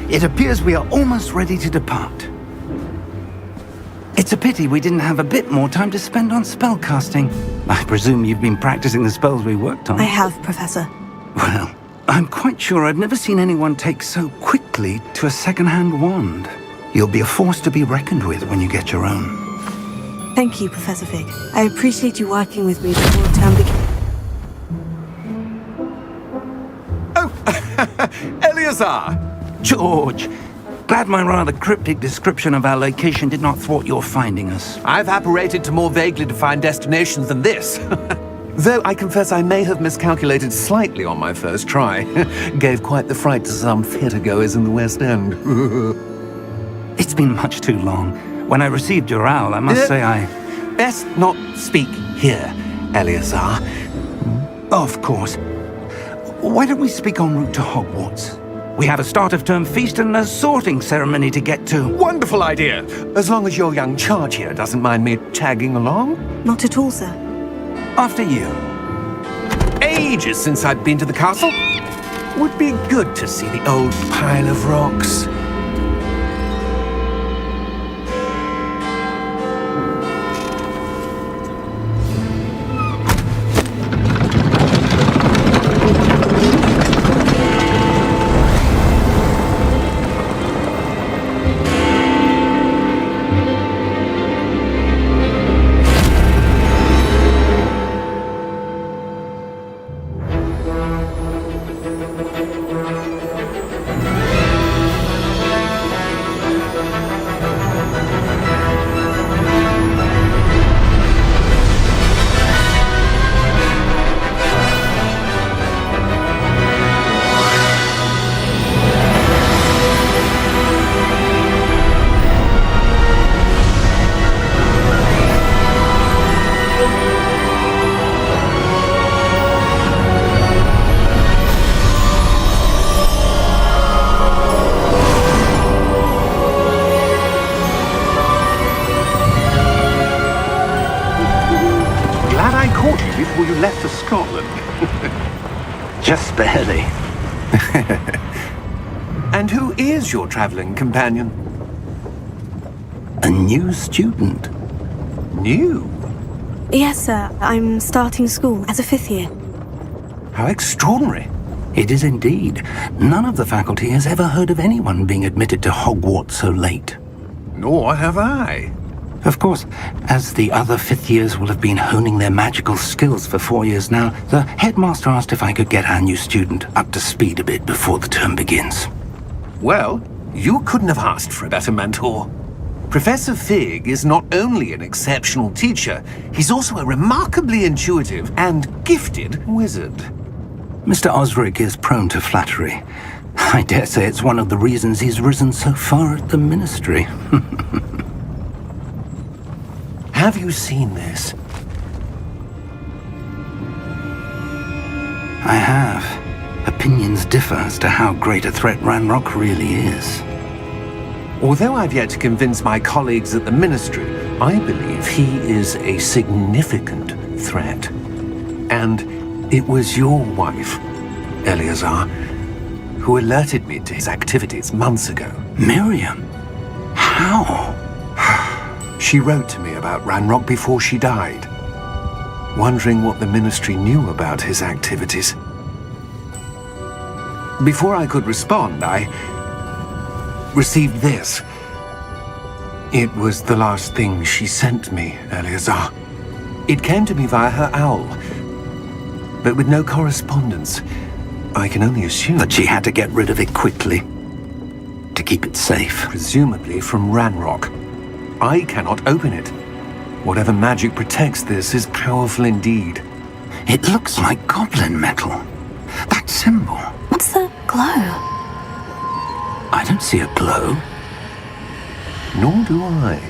It appears we are almost ready to depart. It's a pity we didn't have a bit more time to spend on spellcasting. I presume you've been practicing the spells we worked on. I have, Professor. Well, I'm quite sure I've never seen anyone take so quickly to a second-hand wand. You'll be a force to be reckoned with when you get your own. Thank you, Professor Fig. I appreciate you working with me before the term begins. Oh, Eleazar! George, glad my rather cryptic description of our location did not thwart your finding us. I've apparated to more vaguely defined destinations than this. Though I confess I may have miscalculated slightly on my first try. Gave quite the fright to some theatre-goers in the West End. It's been much too long. When I received your owl, I must say I... Best not speak here, Eleazar. Of course. Why don't we speak en route to Hogwarts? We have a start-of-term feast and a sorting ceremony to get to. Wonderful idea! As long as your young charge here doesn't mind me tagging along. Not at all, sir. After you. Ages since I've been to the castle. Would be good to see the old pile of rocks. Before you left for Scotland. Just barely. And who is your traveling companion? A new student. New? Yes, sir. I'm starting school as a 5th year. How extraordinary. It is indeed. None of the faculty has ever heard of anyone being admitted to Hogwarts so late. Nor have I. Of course, as the other 5th years will have been honing their magical skills for 4 years now, the headmaster asked if I could get our new student up to speed a bit before the term begins. Well, you couldn't have asked for a better mentor. Professor Fig is not only an exceptional teacher, he's also a remarkably intuitive and gifted wizard. Mr. Osric is prone to flattery. I dare say it's one of the reasons he's risen so far at the Ministry. Have you seen this? I have. Opinions differ as to how great a threat Ranrock really is. Although I've yet to convince my colleagues at the Ministry, I believe he is a significant threat. And it was your wife, Eleazar, who alerted me to his activities months ago. Miriam? How? She wrote to me about Ranrock before she died, wondering what the Ministry knew about his activities. Before I could respond, I received this. It was the last thing she sent me, Eleazar. It came to me via her owl, but with no correspondence. I can only assume That she had to get rid of it quickly to keep it safe. presumably from Ranrock. I cannot open it. Whatever magic protects this is powerful indeed. It looks like goblin metal. That symbol. What's the glow? I don't see a glow. Nor do I.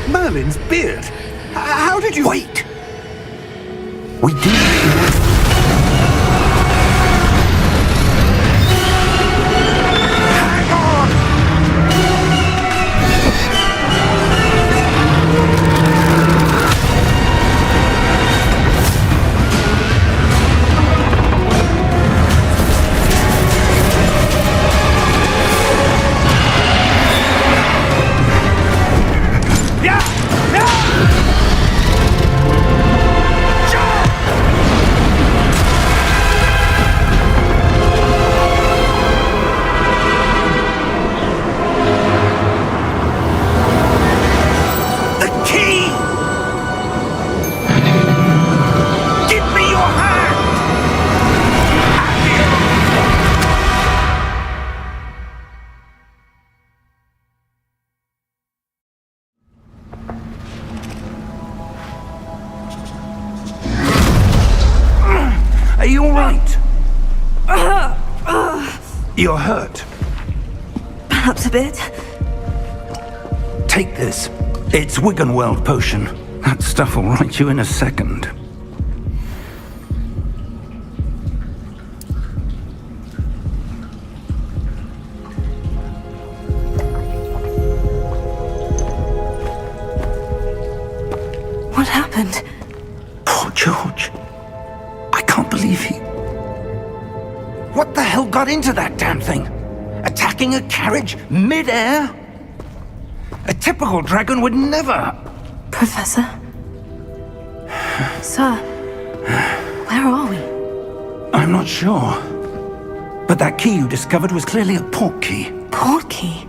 Merlin's beard! How did you... Wait! We do. Hang on! Yeah! Yeah! The key! Give me your hand! Are you all right? You're hurt. Perhaps a bit. Take this. It's Wiggenweld potion. That stuff will right you in a second. What happened? Poor George. I can't believe he... What the hell got into that damn thing? Attacking a carriage mid-air? A typical dragon would never... Professor? Sir, where are we? I'm not sure. But that key you discovered was clearly a port key. Port key?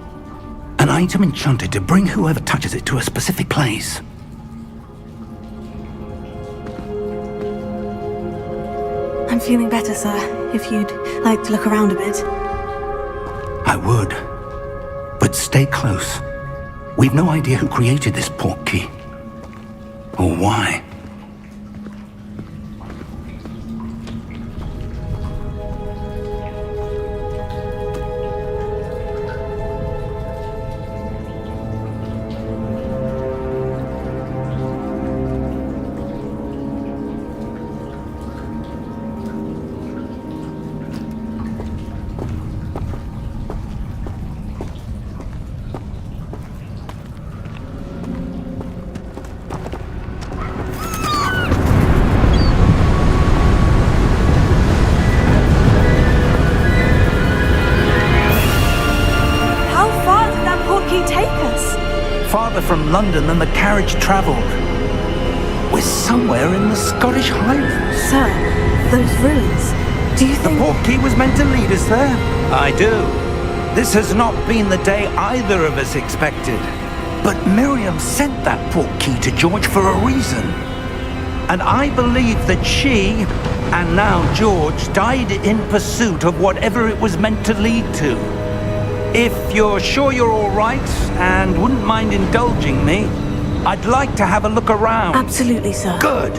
An item enchanted to bring whoever touches it to a specific place. I'm feeling better, sir. If you'd like to look around a bit. I would. But stay close. We've no idea who created this port key. Or why. farther from London than the carriage travelled. We're somewhere in the Scottish Highlands. Sir, those ruins. Do you The think... portkey was meant to lead us there? I do. This has not been the day either of us expected. But Miriam sent that portkey to George for a reason. And I believe that she, and now George, died in pursuit of whatever it was meant to lead to. If you're sure you're all right and wouldn't mind indulging me, I'd like to have a look around. Absolutely, sir. Good.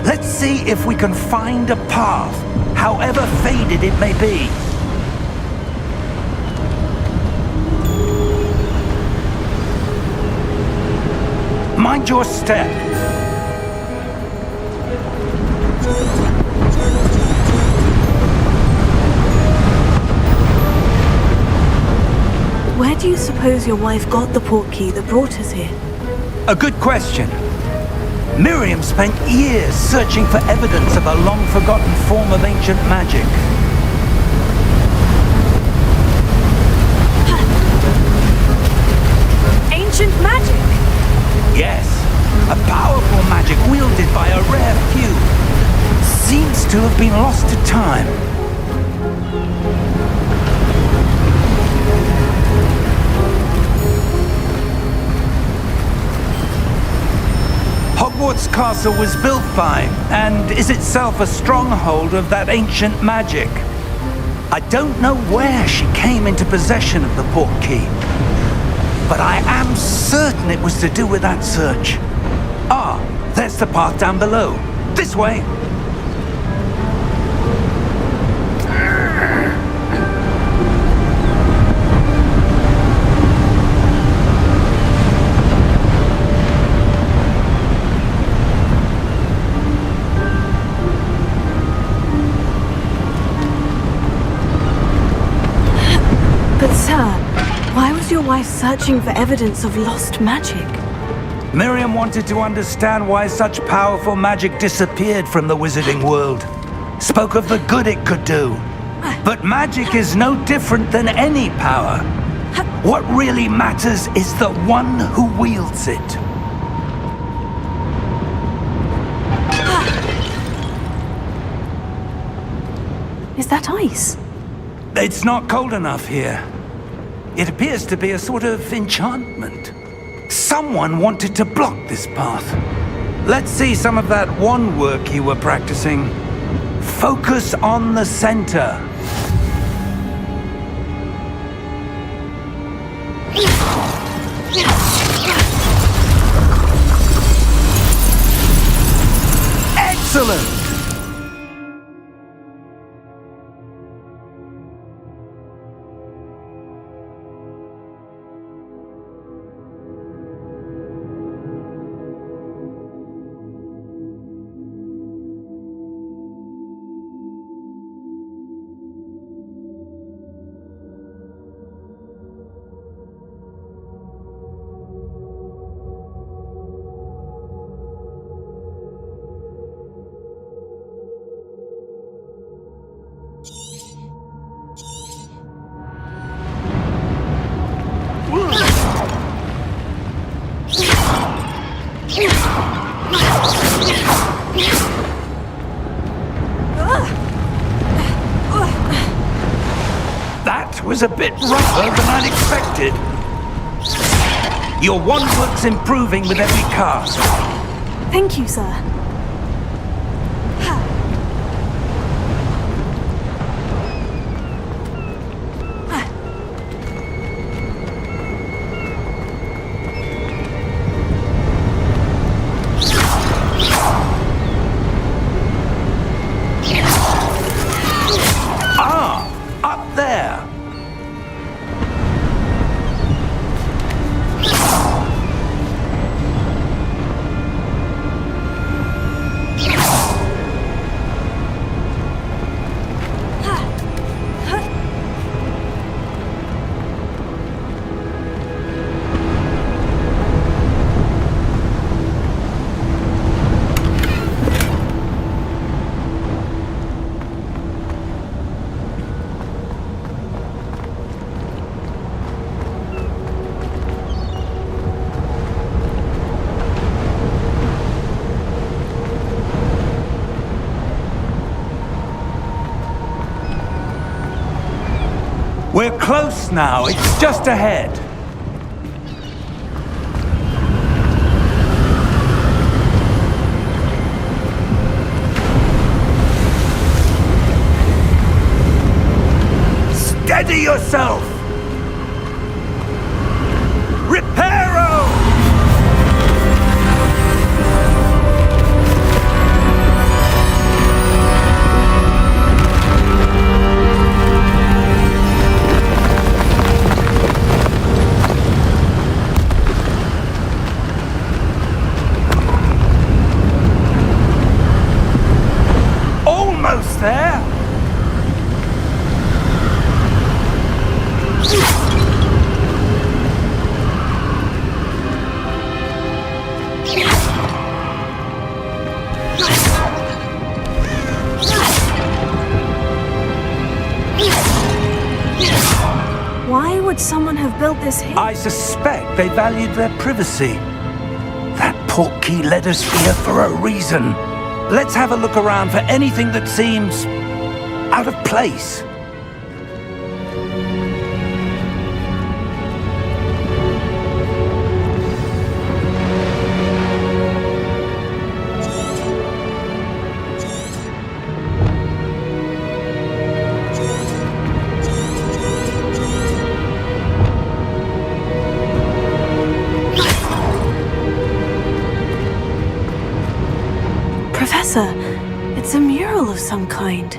Let's see if we can find a path, however faded it may be. Mind your step. Where do you suppose your wife got the portkey that brought us here? A good question. Miriam spent years searching for evidence of a long-forgotten form of ancient magic. Ancient magic? Yes, a powerful magic wielded by a rare few. Seems to have been lost to time. Hogwarts Castle was built by, and is itself a stronghold of that ancient magic. I don't know where she came into possession of the portkey, but I am certain it was to do with that search. Ah, there's the path down below. This way. But sir, why was your wife searching for evidence of lost magic? Miriam wanted to understand why such powerful magic disappeared from the wizarding world. Spoke of the good it could do. But magic is no different than any power. What really matters is the one who wields it. Is that ice? It's not cold enough here. It appears to be a sort of enchantment. Someone wanted to block this path. Let's see some of that wand work you were practicing. Focus on the center. Excellent! That was a bit rougher than I'd expected. Your wand work's improving with every cast. Thank you, sir. Up there. We're close now. It's just ahead. Steady yourself! Reparo! Almost there! Why would someone have built this here? I suspect they valued their privacy. That portkey led us here for a reason. Let's have a look around for anything that seems out of place. Professor, it's a mural of some kind.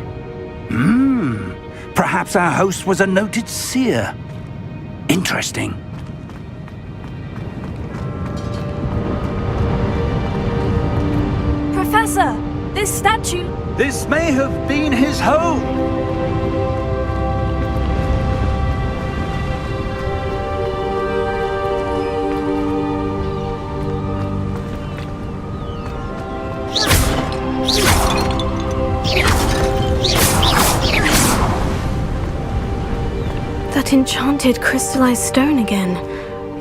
Perhaps our host was a noted seer. Interesting. Professor, this statue... This may have been his home. That enchanted crystallized stone again.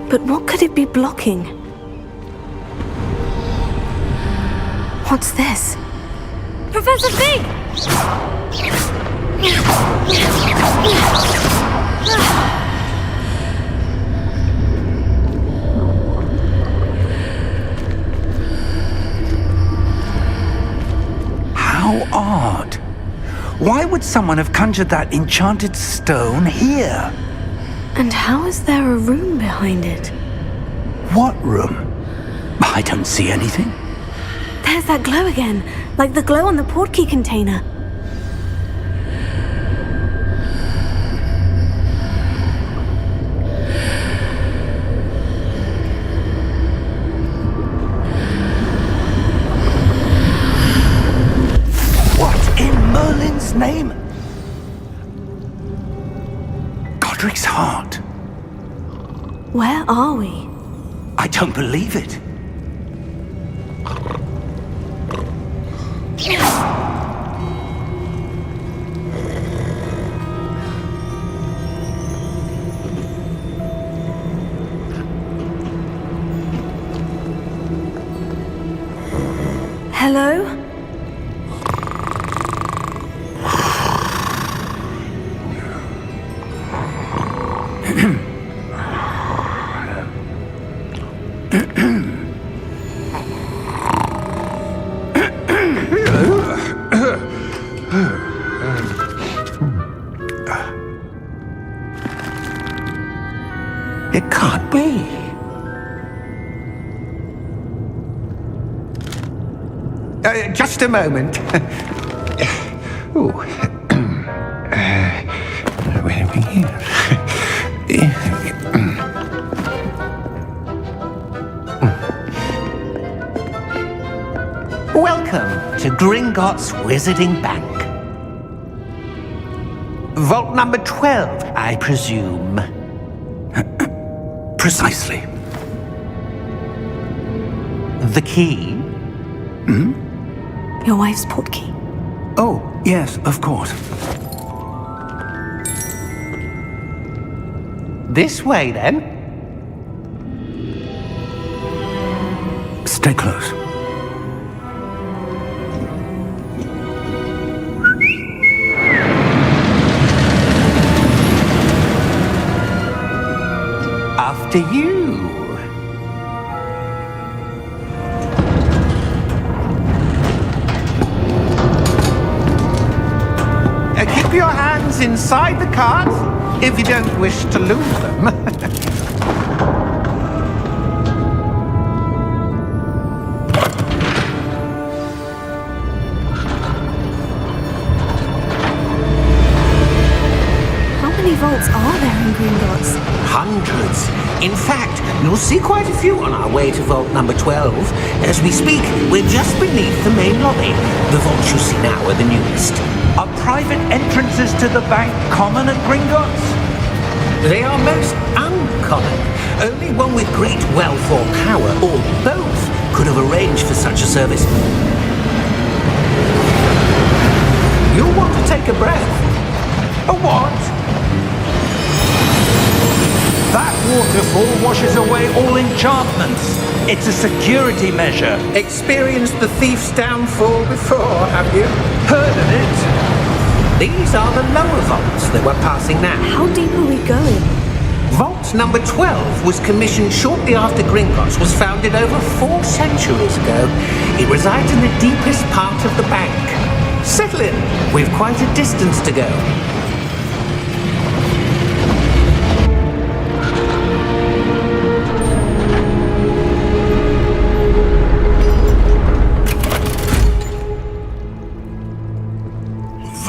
But what could it be blocking? What's this? Professor Fig! How odd. Why would someone have conjured that enchanted stone here? And how is there a room behind it? What room? I don't see anything. There's that glow again, like the glow on the portkey container. What in Merlin's name? Godric's heart. Where are we? I don't believe it. Hello? It can't be. Just a moment. Oh. Where are we here? Welcome to Gringotts Wizarding Bank. Vault number 12, I presume. Precisely. The key? Your wife's portkey. Oh, yes, of course. This way, then. Stay close. after you. Keep your hands inside the cart if you don't wish to lose them. How many vaults are there in Gringotts? Hundreds. In fact, you'll see quite a few on our way to vault number 12. As we speak, we're just beneath the main lobby. The vaults you see now are the newest. Are private entrances to the bank common at Gringotts? They are most uncommon. Only one with great wealth or power, or both, could have arranged for such a service. You'll want to take a breath. A what? That waterfall washes away all enchantments. It's a security measure. Experienced the thief's downfall before, have you? Heard of it? These are the lower vaults that we're passing now. How deep are we going? Vault number 12 was commissioned shortly after Gringotts was founded over 4 centuries ago. It resides in the deepest part of the bank. Settle in. We've quite a distance to go.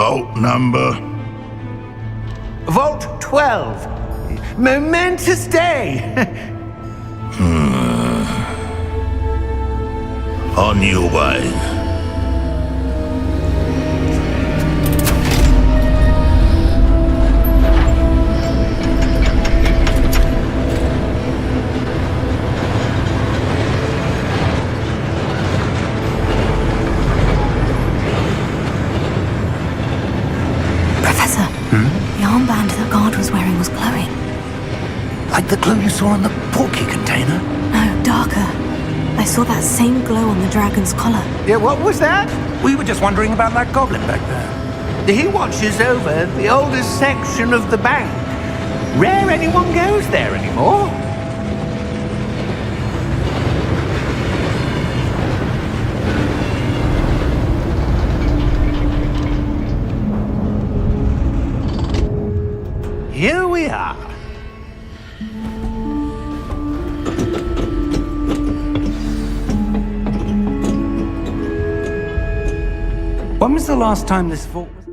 Vault number? Vault 12. Momentous day. On your way. Professor, the armband that guard was wearing was glowing. Like the glow you saw on the porky container? No, darker. I saw that same glow on the dragon's collar. Yeah, what was that? We were just wondering about that goblin back there. He watches over the oldest section of the bank. Rare anyone goes there anymore. Here we are. When was the last time this vault was...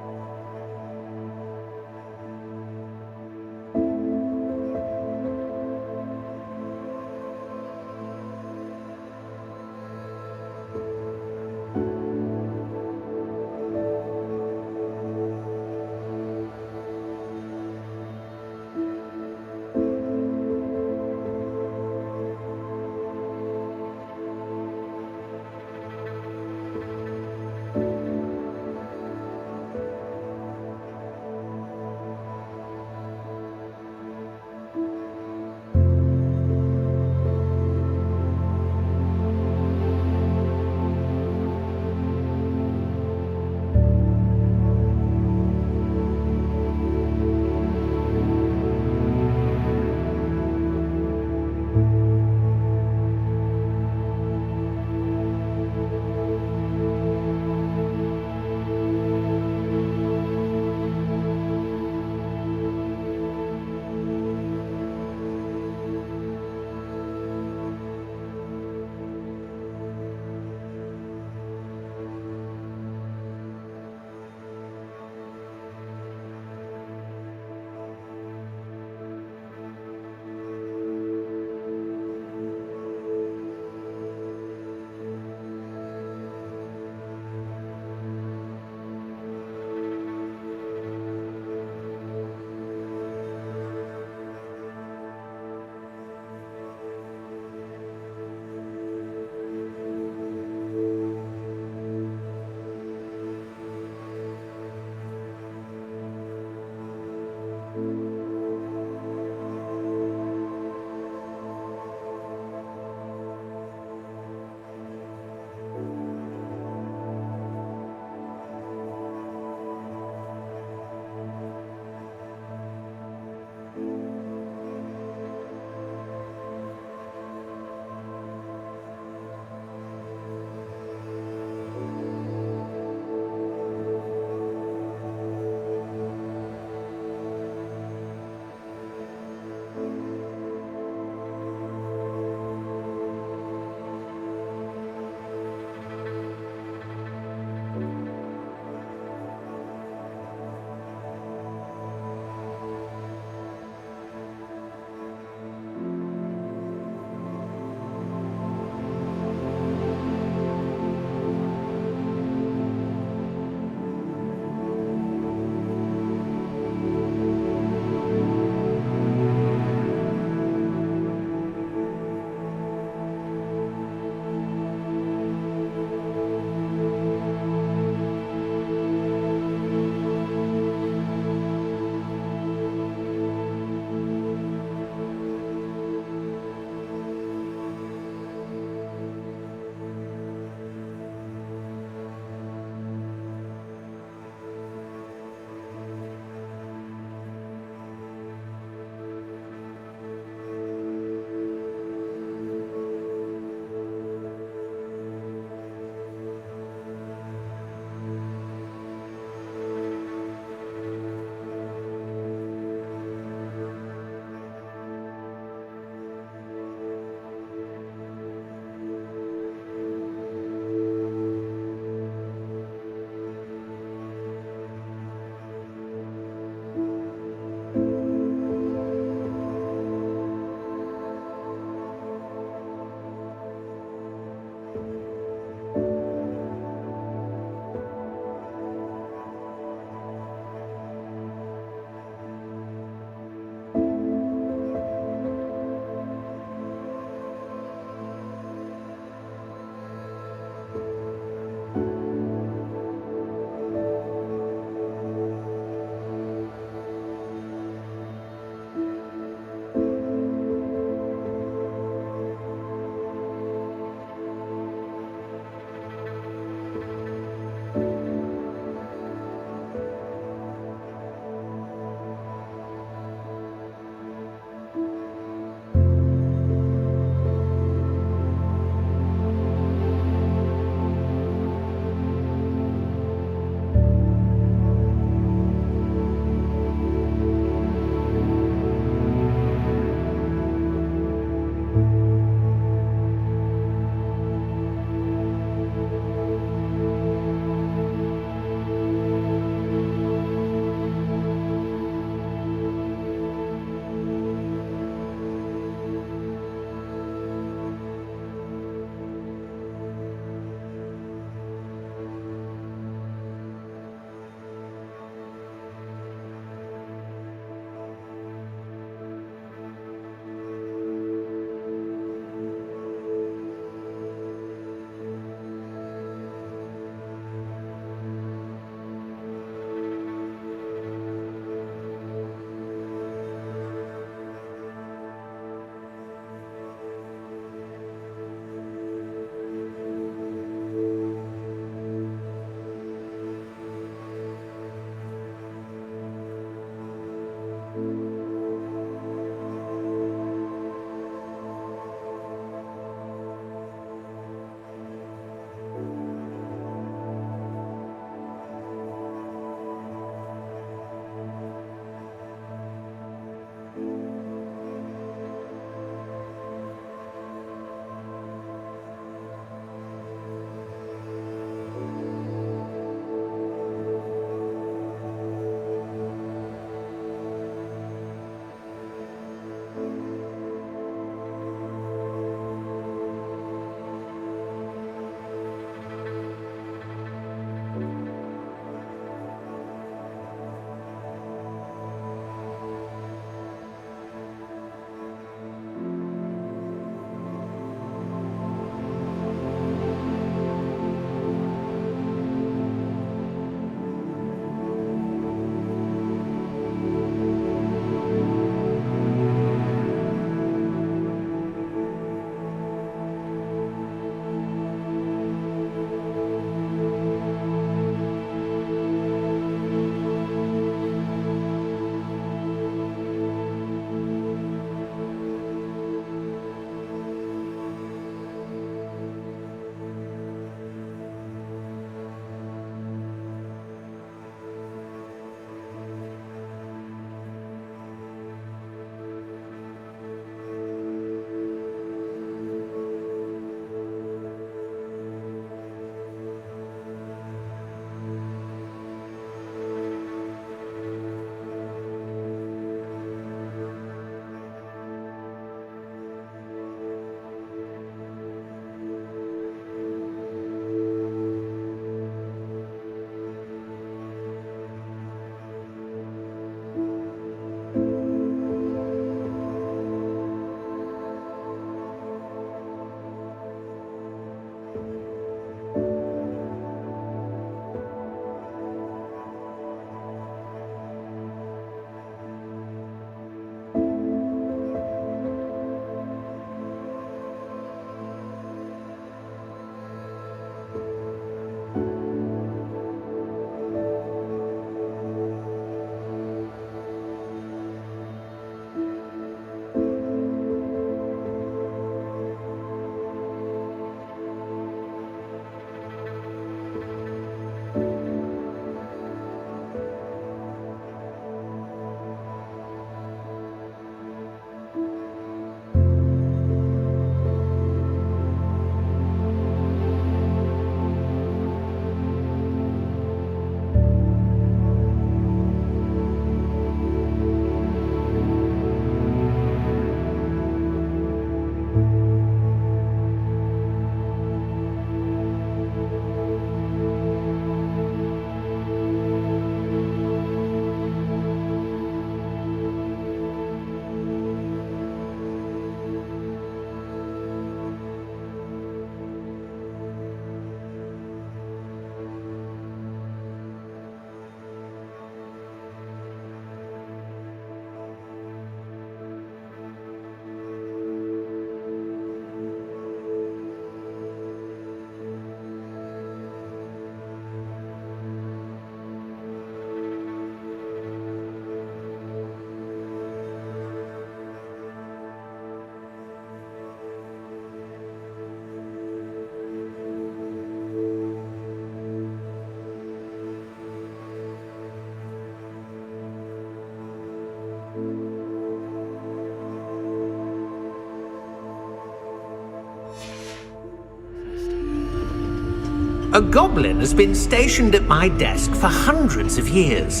A goblin has been stationed at my desk for hundreds of years.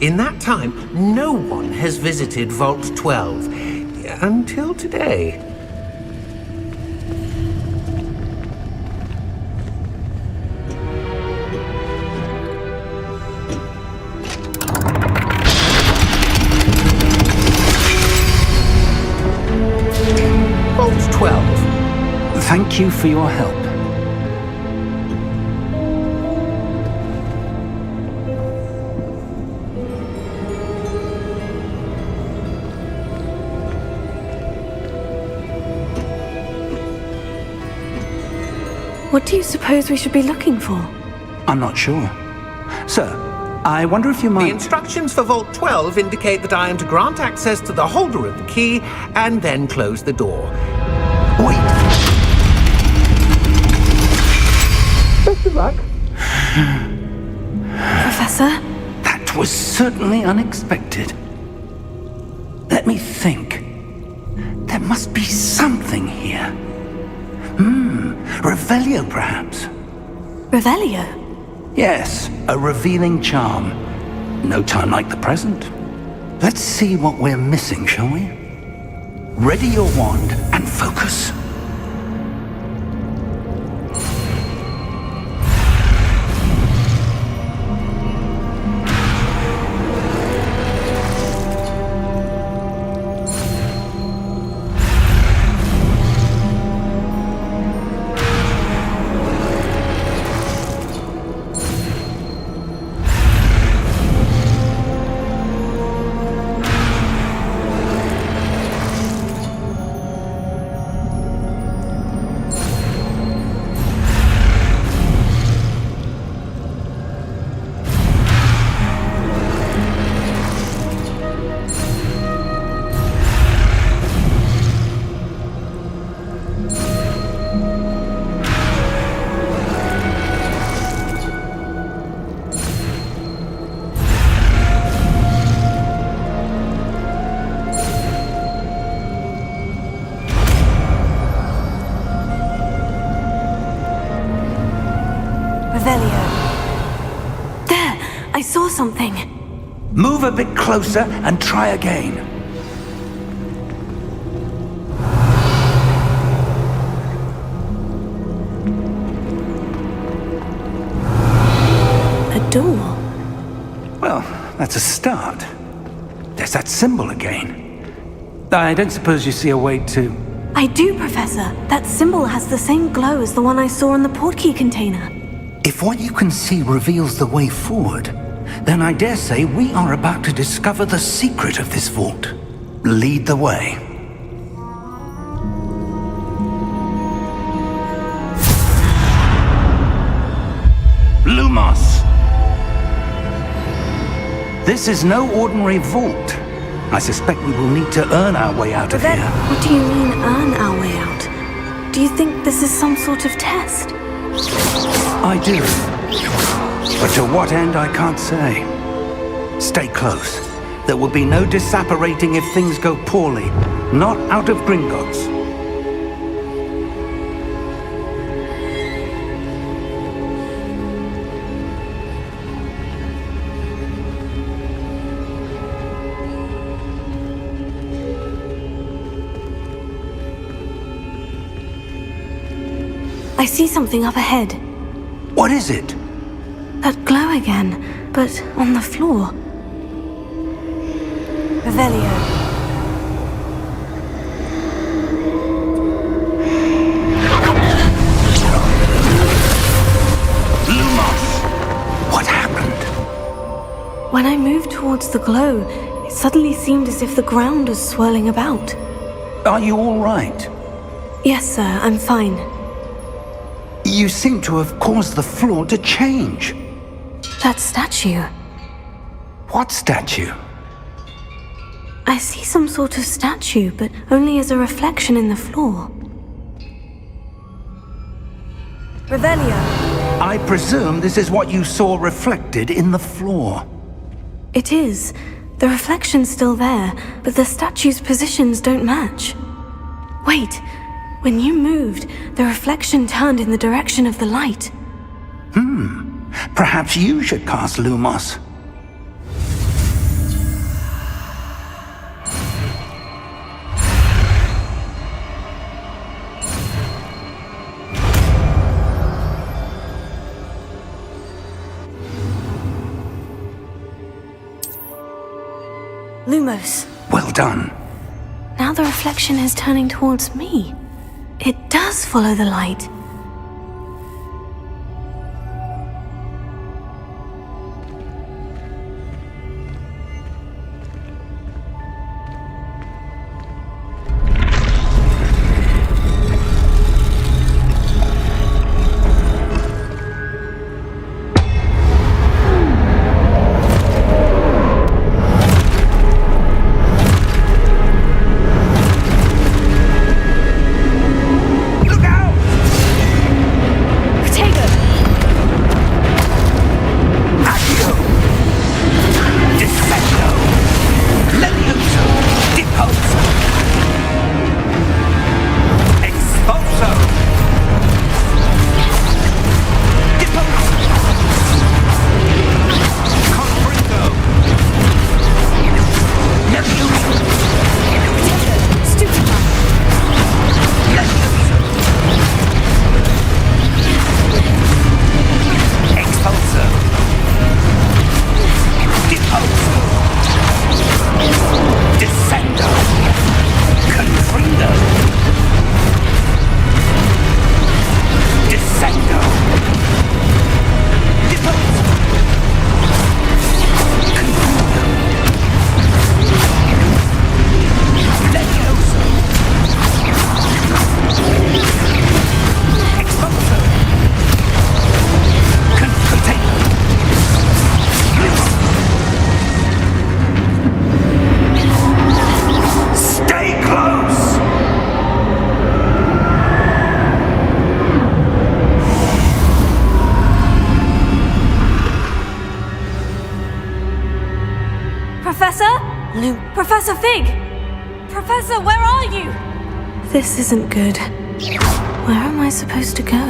In that time, no one has visited Vault 12 until today. Vault 12. Thank you for your help. What do you suppose we should be looking for? I'm not sure. Sir, I wonder if you The might... instructions for Vault 12 indicate that I am to grant access to the holder of the key and then close the door. Wait! Best of luck. Professor? That was certainly unexpected. Let me think. There must be something here. Revelio, perhaps? Revelio? Yes, a revealing charm. No time like the present. Let's see what we're missing, shall we? Ready your wand and focus. There! I saw something. Move a bit closer and try again. A door. Well, that's a start. There's that symbol again. I don't suppose you see a way to... I do, Professor. That symbol has the same glow as the one I saw in the portkey container. If what you can see reveals the way forward, then I dare say we are about to discover the secret of this vault. Lead the way. Lumos! This is no ordinary vault. I suspect we will need to earn our way out of here. What do you mean, earn our way out? Do you think this is some sort of test? I do. But to what end, I can't say. Stay close. There will be no disapparating if things go poorly. Not out of Gringotts. I see something up ahead. What is it? That glow again, but on the floor. Revelio. Lumos! What happened? When I moved towards the glow, it suddenly seemed as if the ground was swirling about. Are you all right? Yes, sir, I'm fine. You seem to have caused the floor to change. That statue. What statue? I see some sort of statue, but only as a reflection in the floor. Revelio. I presume this is what you saw reflected in the floor. It is. The reflection's still there, but the statue's positions don't match. Wait. When you moved, the reflection turned in the direction of the light. Perhaps you should cast Lumos. Lumos. Well done. Now the reflection is turning towards me. It does follow the light. Professor Fig! Professor, where are you? This isn't good. Where am I supposed to go?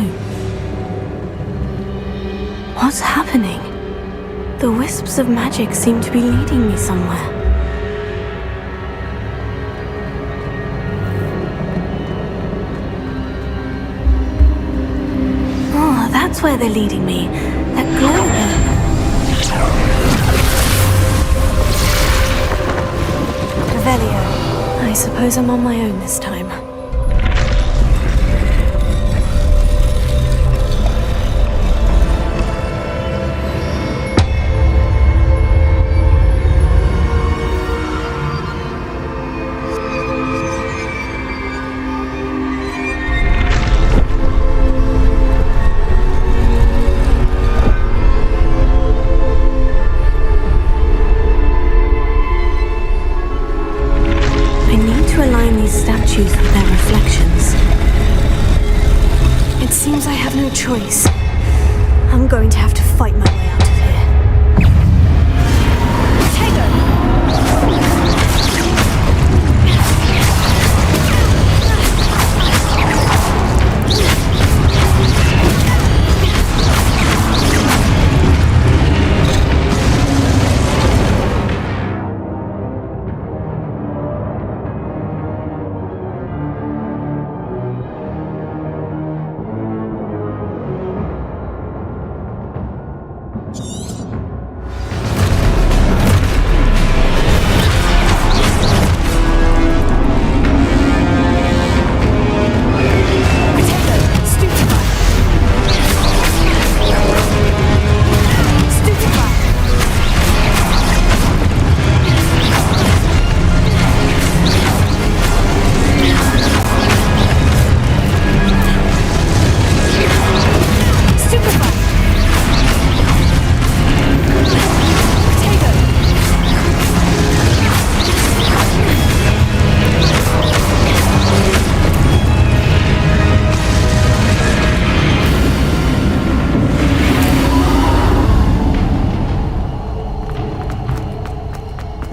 What's happening? The wisps of magic seem to be leading me somewhere. Oh, that's where they're leading me. That glow there. I suppose I'm on my own this time. Statues with their reflections. It seems I have no choice. I'm going to have to fight my way out of here.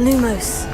Lumos.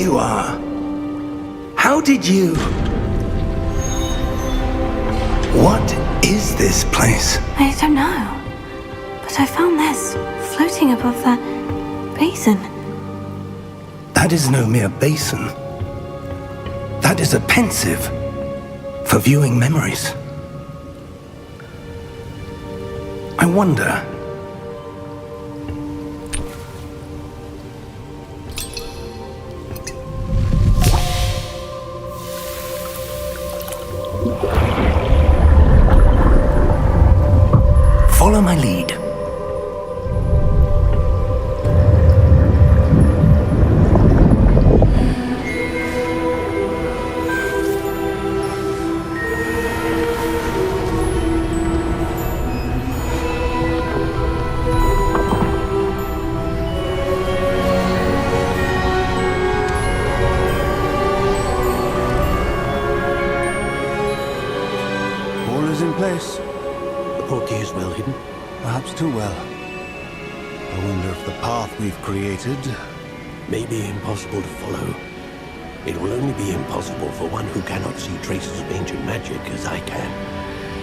you are. How did you... What is this place? I don't know. But I found this floating above that basin. That is no mere basin. That is a pensive for viewing memories. I wonder... Follow my lead. All is in place. The portkey is well hidden. Perhaps too well. I wonder if the path we've created... May be impossible to follow. It will only be impossible for one who cannot see traces of ancient magic as I can.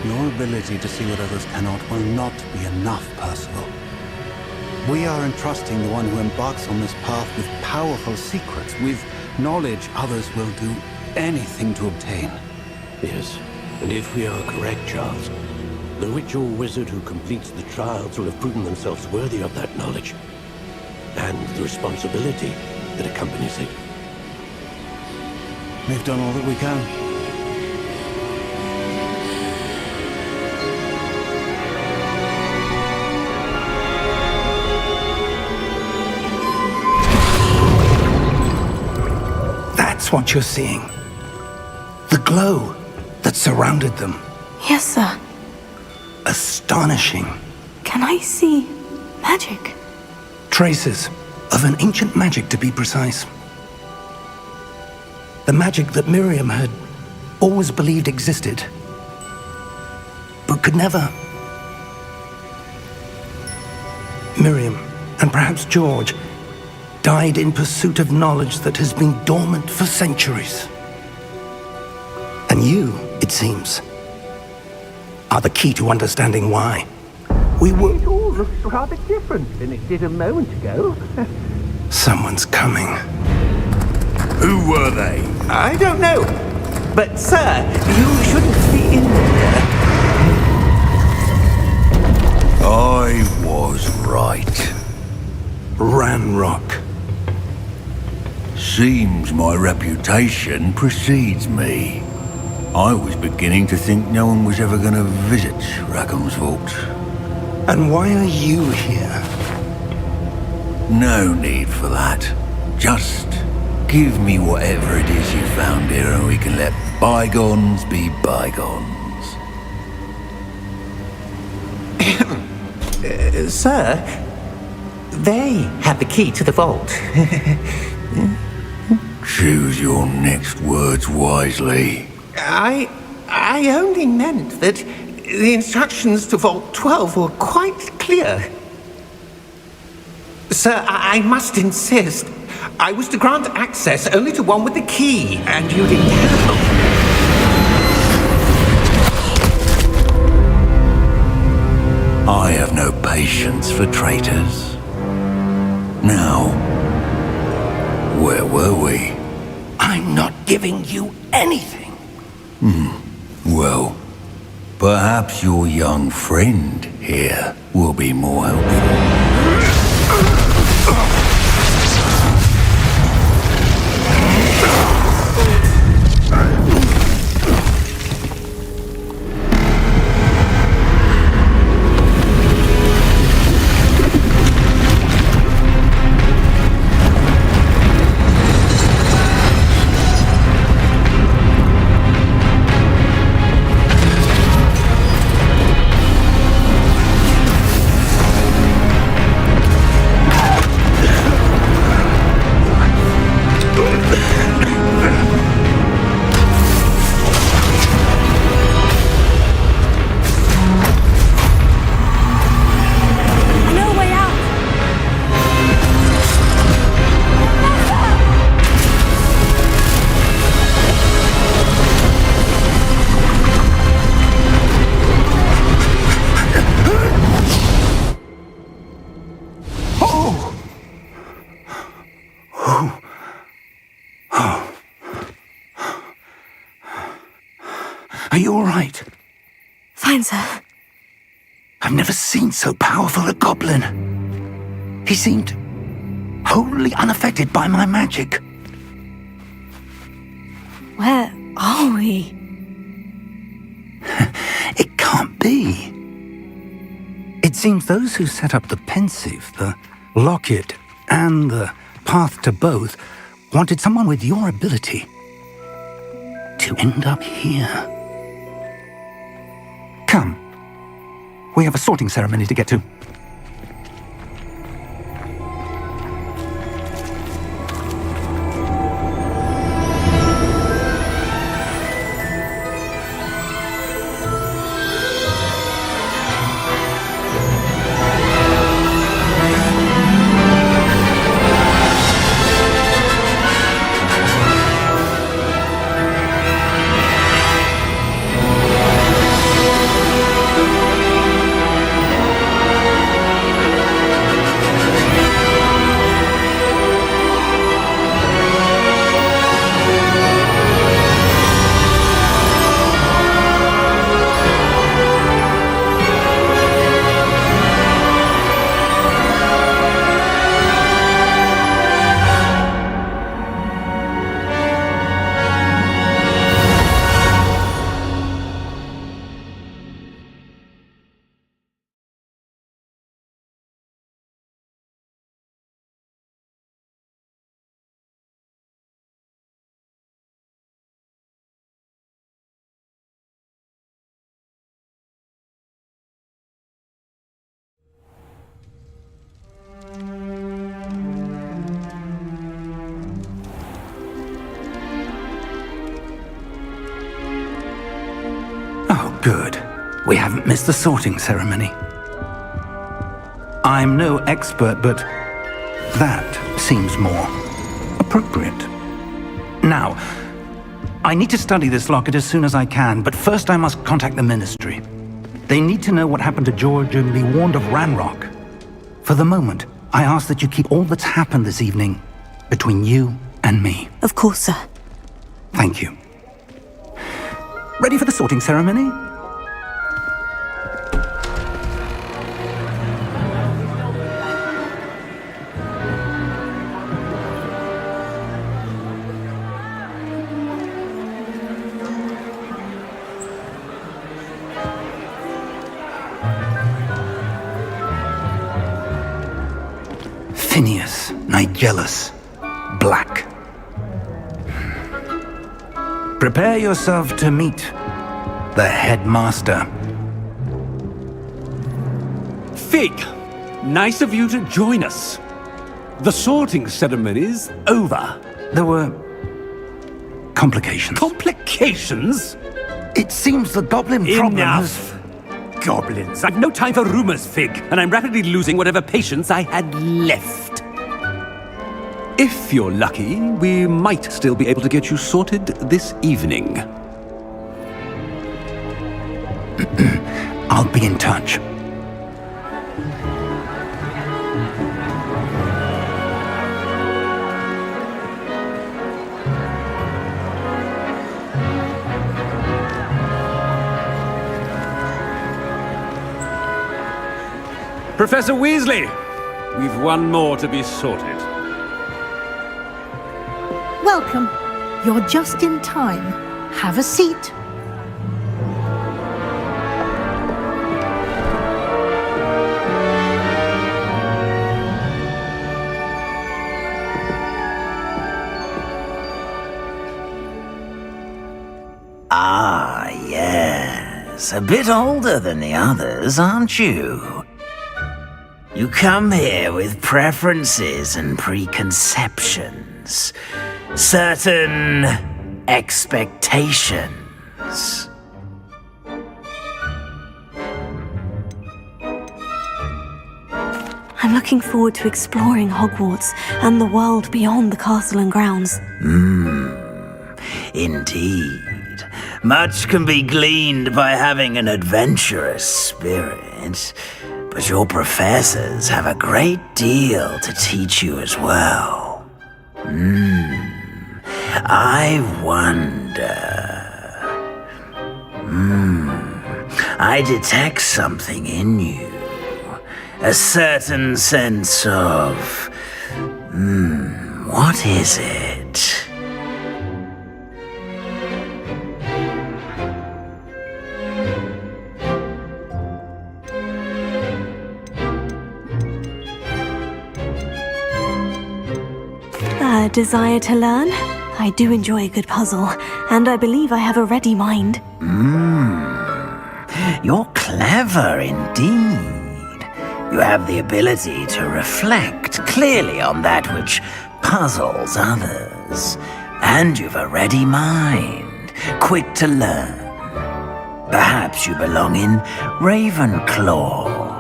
Your ability to see what others cannot will not be enough, Percival. We are entrusting the one who embarks on this path with powerful secrets, with knowledge others will do anything to obtain. Yes, and if we are correct, Charles, the witch or wizard who completes the trials will have proven themselves worthy of that knowledge, and the responsibility that accompanies it. We've done all that we can. That's what you're seeing. The glow that surrounded them. Yes, sir. Astonishing. Can I see magic? Traces of an ancient magic, to be precise. The magic that Miriam had always believed existed, but could never. Miriam, and perhaps George, died in pursuit of knowledge that has been dormant for centuries. And you, it seems, are the key to understanding why. We were... It all looks rather different than it did a moment ago. Someone's coming. Who were they? I don't know. But, sir, you shouldn't be in there. I was right. Ranrock. Seems my reputation precedes me. I was beginning to think no one was ever going to visit Rackham's vault. And why are you here? No need for that. Just give me whatever it is you found here and we can let bygones be bygones. Sir, they have the key to the vault. Choose your next words wisely. I only meant that the instructions to Vault 12 were quite clear. Sir, I must insist. I was to grant access only to one with the key, and you didn't have. I have no patience for traitors. Now, where were we? I'm not giving you anything. Well, perhaps your young friend here will be more helpful. Are you all right? Fine, sir. I've never seen so powerful a goblin. He seemed wholly unaffected by my magic. Where are we? It can't be. It seems those who set up the pensive, the locket, and the path to both wanted someone with your ability to end up here. Come. We have a sorting ceremony to get to. Oh, good. We haven't missed the sorting ceremony. I'm no expert, but that seems more appropriate. Now, I need to study this locket as soon as I can, but first I must contact the Ministry. They need to know what happened to George and be warned of Ranrock. For the moment, I ask that you keep all that's happened this evening between you and me. Of course, sir. Thank you. Ready for the sorting ceremony? Phineas, Nigellus, Black. Prepare yourself to meet the headmaster. Fig, nice of you to join us. The sorting ceremony's over. There were complications. Complications? It seems the goblin problem has... Enough! Goblins. I've no time for rumors, Fig, and I'm rapidly losing whatever patience I had left. If you're lucky, we might still be able to get you sorted this evening. I'll be in touch. Professor Weasley, we've one more to be sorted. Welcome. You're just in time. Have a seat. Ah, yes. A bit older than the others, aren't you? You come here with preferences and preconceptions. Certain expectations. I'm looking forward to exploring Hogwarts and the world beyond the castle and grounds. Indeed. Much can be gleaned by having an adventurous spirit, but your professors have a great deal to teach you as well. I wonder... I detect something in you. A certain sense of... what is it? A desire to learn? I do enjoy a good puzzle, and I believe I have a ready mind. You're clever indeed. You have the ability to reflect clearly on that which puzzles others. And you've a ready mind, quick to learn. Perhaps you belong in Ravenclaw.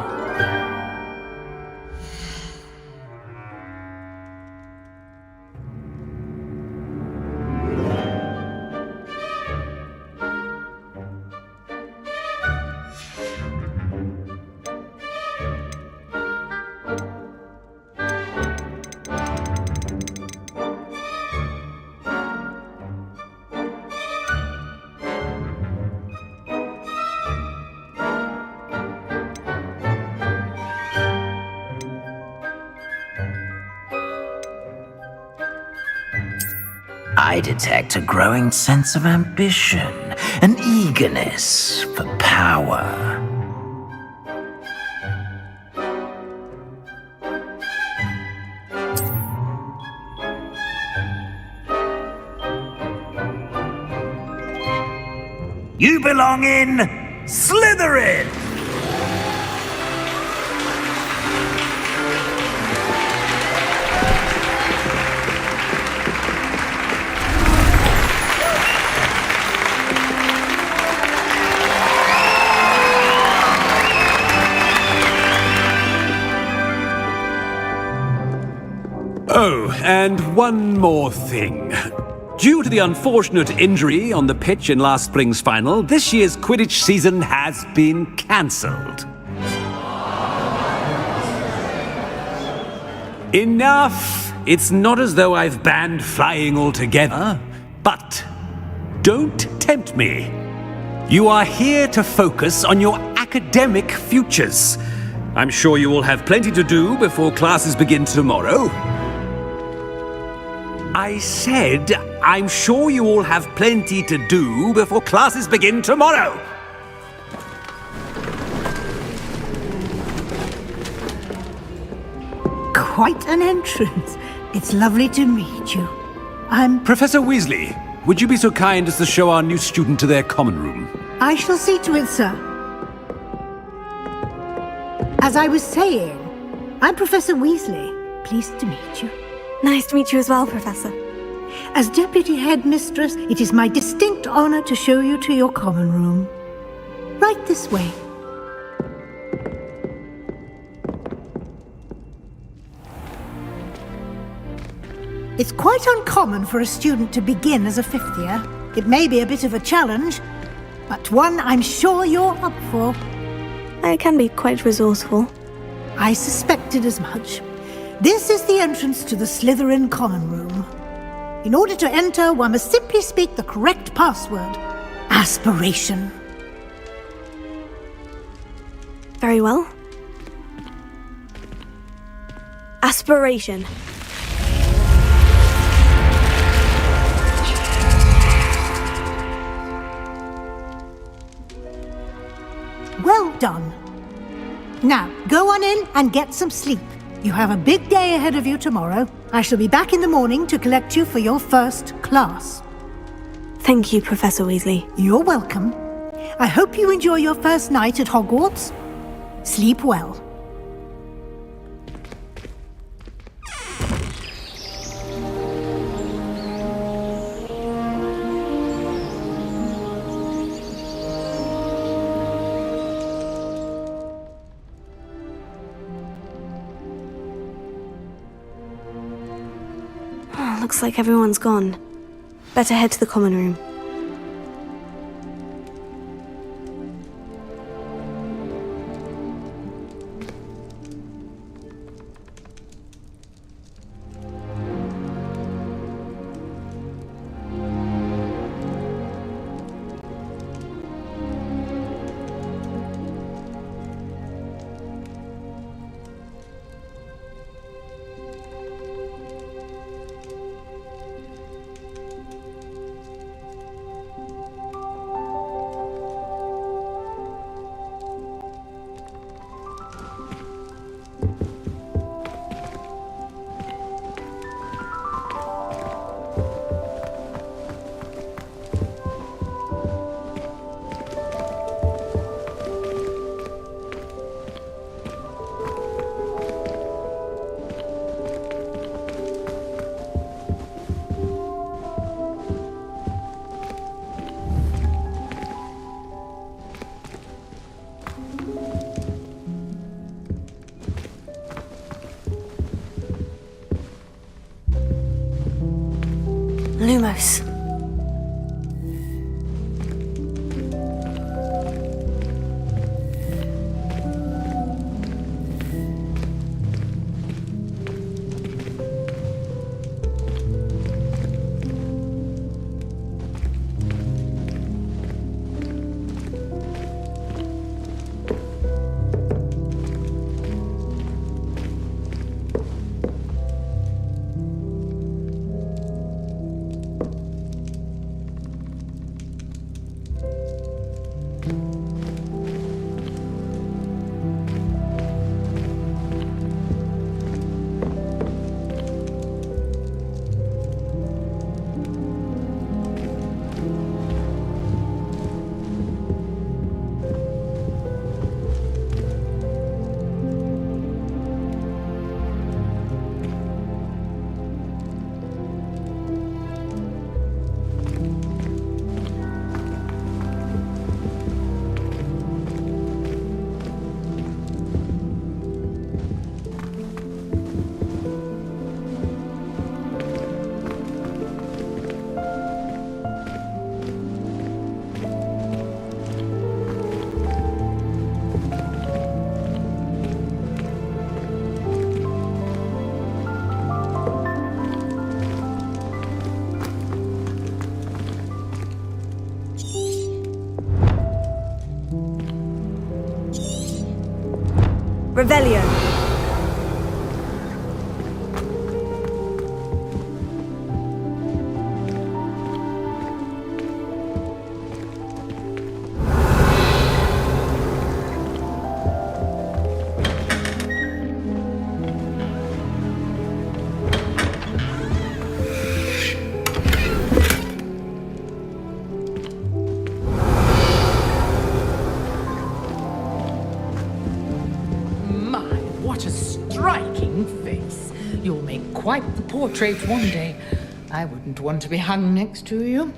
I detect a growing sense of ambition, an eagerness for power. You belong in Slytherin! Oh, and one more thing. Due to the unfortunate injury on the pitch in last spring's final, this year's Quidditch season has been cancelled. Enough! It's not as though I've banned flying altogether, but don't tempt me. You are here to focus on your academic futures. I'm sure you will have plenty to do before classes begin tomorrow. I said, I'm sure you all have plenty to do before classes begin tomorrow. Quite an entrance. It's lovely to meet you. I'm... Professor Weasley, would you be so kind as to show our new student to their common room? I shall see to it, sir. As I was saying, I'm Professor Weasley. Pleased to meet you. Nice to meet you as well, Professor. As Deputy Headmistress, it is my distinct honor to show you to your common room. Right this way. It's quite uncommon for a student to begin as a fifth year. It may be a bit of a challenge, but one I'm sure you're up for. I can be quite resourceful. I suspected as much. This is the entrance to the Slytherin common room. In order to enter, one must simply speak the correct password. Aspiration. Very well. Aspiration. Well done. Now, go on in and get some sleep. You have a big day ahead of you tomorrow. I shall be back in the morning to collect you for your first class. Thank you, Professor Weasley. You're welcome. I hope you enjoy your first night at Hogwarts. Sleep well. Looks like everyone's gone. Better head to the common room. close. Revelio. Quite the portrait one day. I wouldn't want to be hung next to you.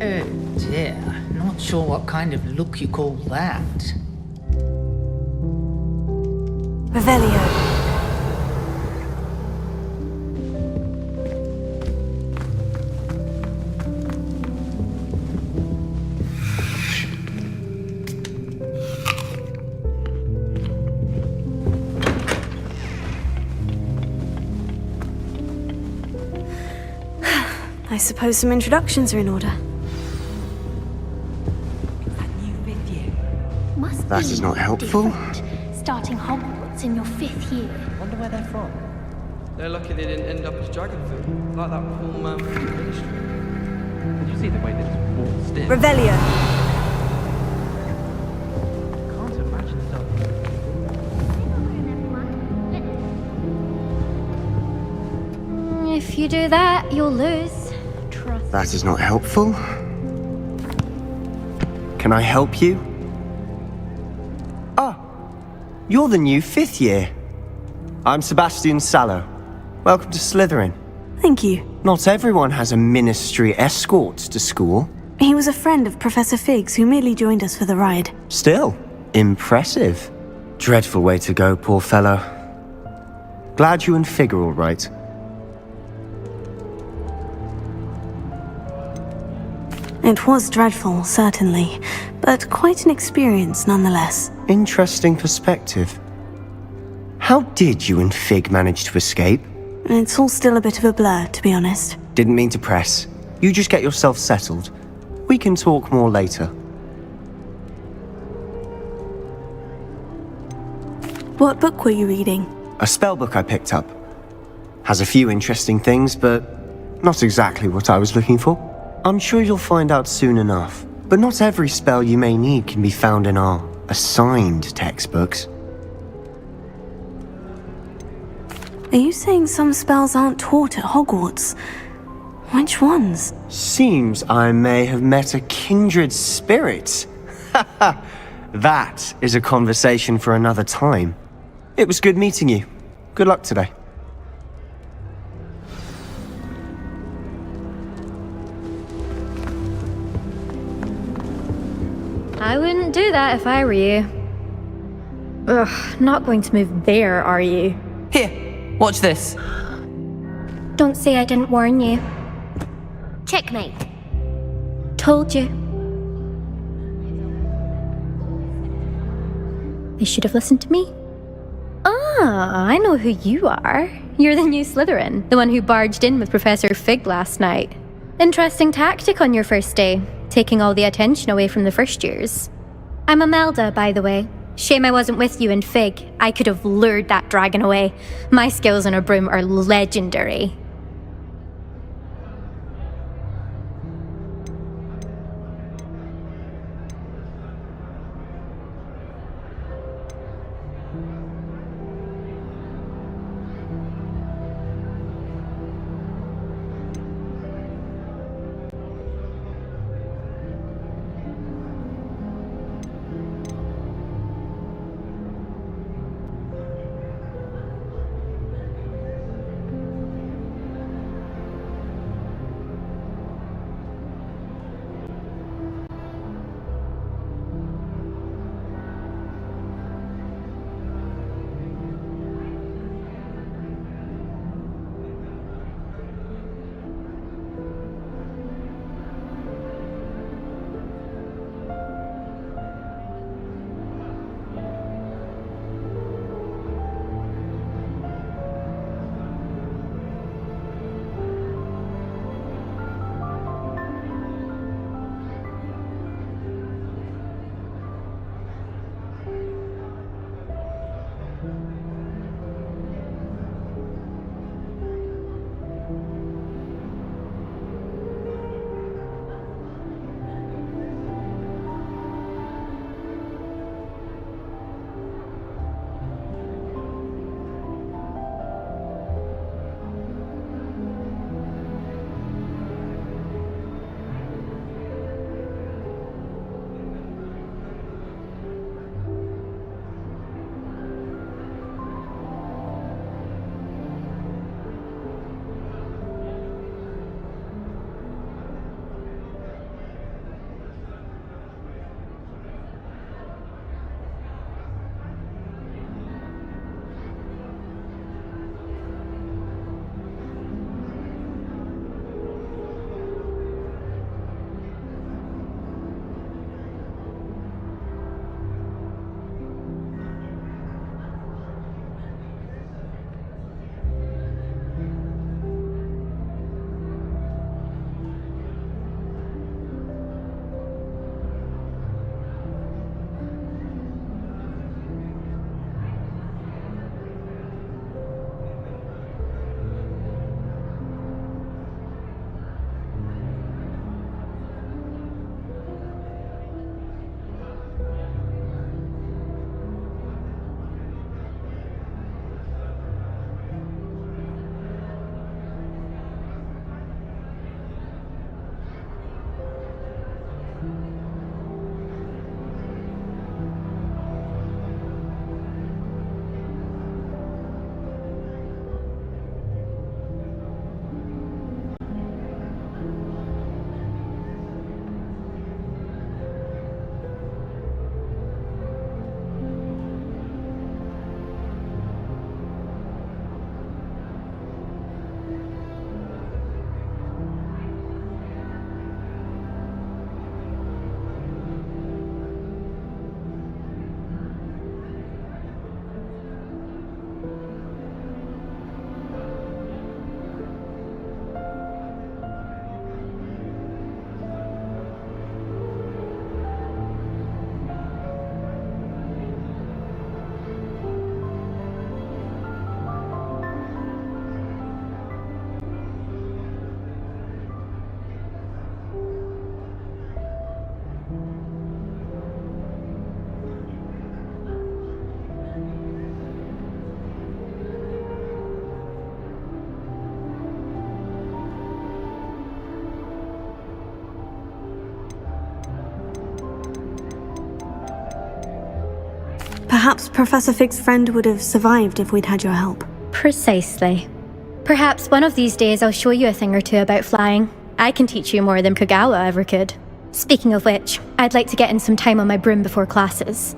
Oh dear, not sure what kind of look you call that. Revelio. I suppose some introductions are in order. That is not helpful. Starting Hogwarts in your 5th year. Wonder where they're from. They're lucky they didn't end up as dragon food, like that poor man from the ministry. Did you see the way they just waltzed in? Revelio. Can't imagine stuff. If you do that, you'll lose. Trust. That is not helpful. Can I help you? Ah, you're the new 5th year. I'm Sebastian Sallow. Welcome to Slytherin. Thank you. Not everyone has a ministry escort to school. He was a friend of Professor Fig's who merely joined us for the ride. Still, Impressive. Dreadful way to go, poor fellow. Glad you and Fig are all right. It was dreadful, certainly, but quite an experience nonetheless. Interesting perspective. How did you and Fig manage to escape? It's all still a bit of a blur, to be honest. Didn't mean to press. You just get yourself settled. We can talk more later. What book were you reading? A spellbook I picked up. Has a few interesting things, but not exactly what I was looking for. I'm sure you'll find out soon enough. But not every spell you may need can be found in our assigned textbooks. Are you saying some spells aren't taught at Hogwarts? Which ones? Seems I may have met a kindred spirit. That is a conversation for another time. It was good meeting you. Good luck today. I wouldn't do that if I were you. Ugh, not going to move there, are you? Here, watch this. Don't say I didn't warn you. Checkmate. Told you. They should have listened to me. Ah, I know who you are. You're the new Slytherin, the one who barged in with Professor Fig last night. Interesting tactic on your first day, taking all the attention away from the first years. I'm Imelda, by the way. Shame I wasn't with you in Fig. I could have lured that dragon away. My skills on a broom are legendary. Perhaps Professor Fig's friend would have survived if we'd had your help. Precisely. Perhaps one of these days I'll show you a thing or two about flying. I can teach you more than Kogawa ever could. Speaking of which, I'd like to get in some time on my broom before classes.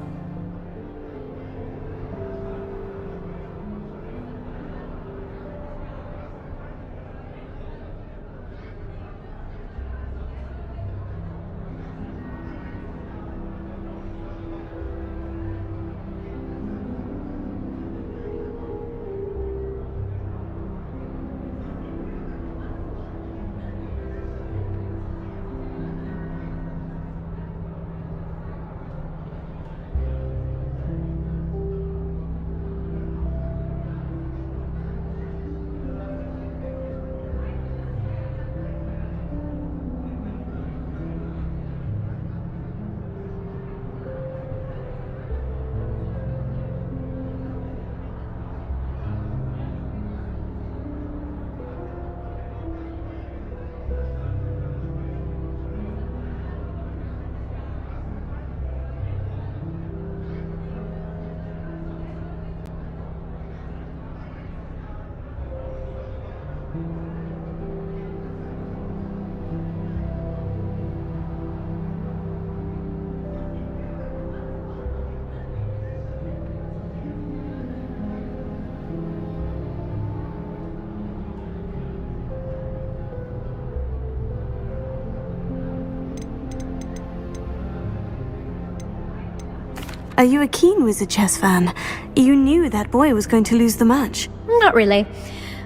Are you a keen Wizard chess fan? You knew that boy was going to lose the match. Not really.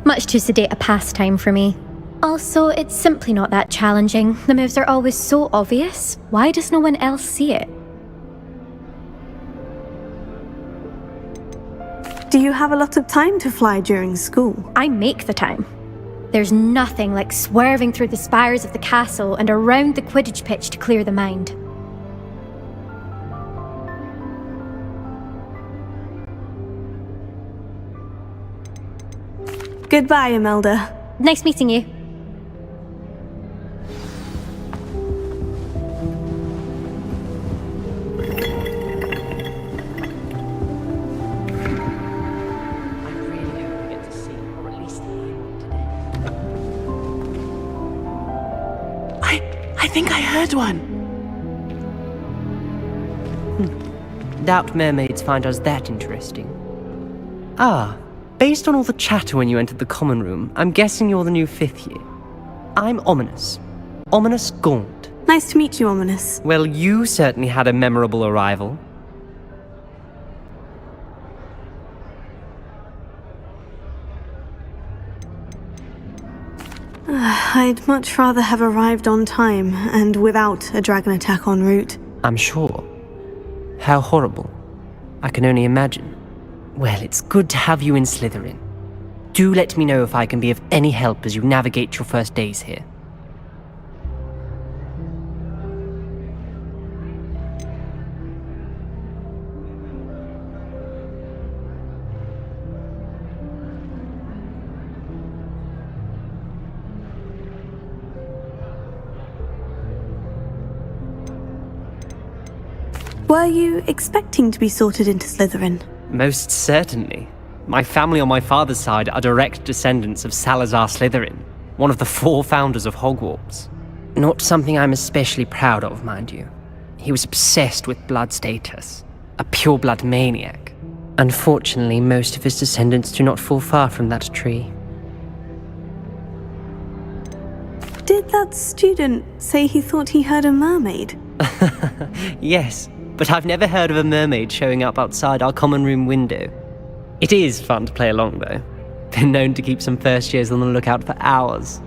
Much too sedate a pastime for me. Also, it's simply not that challenging. The moves are always so obvious. Why does no one else see it? Do you have a lot of time to fly during school? I make the time. There's nothing like swerving through the spires of the castle and around the Quidditch pitch to clear the mind. Goodbye, Imelda. Nice meeting you. I think I heard one. Doubt mermaids find us that interesting. Ah, based on all the chatter when you entered the common room, I'm guessing you're the new 5th year. I'm Ominous. Ominous Gaunt. Nice to meet you, Ominous. Well, you certainly had a memorable arrival. I'd much rather have arrived on time and without a dragon attack en route. I'm sure. How horrible. I can only imagine. Well, it's good to have you in Slytherin. Do let me know if I can be of any help as you navigate your first days here. Were you expecting to be sorted into Slytherin? Most certainly. My family on my father's side are direct descendants of Salazar Slytherin, one of the 4 founders of Hogwarts. Not something I'm especially proud of, mind you. He was obsessed with blood status, a pure-blood maniac. Unfortunately, most of his descendants do not fall far from that tree. Did that student say he thought he heard a mermaid? Yes, but I've never heard of a mermaid showing up outside our common room window. It is fun to play along, though. Been known to keep some first years on the lookout for hours.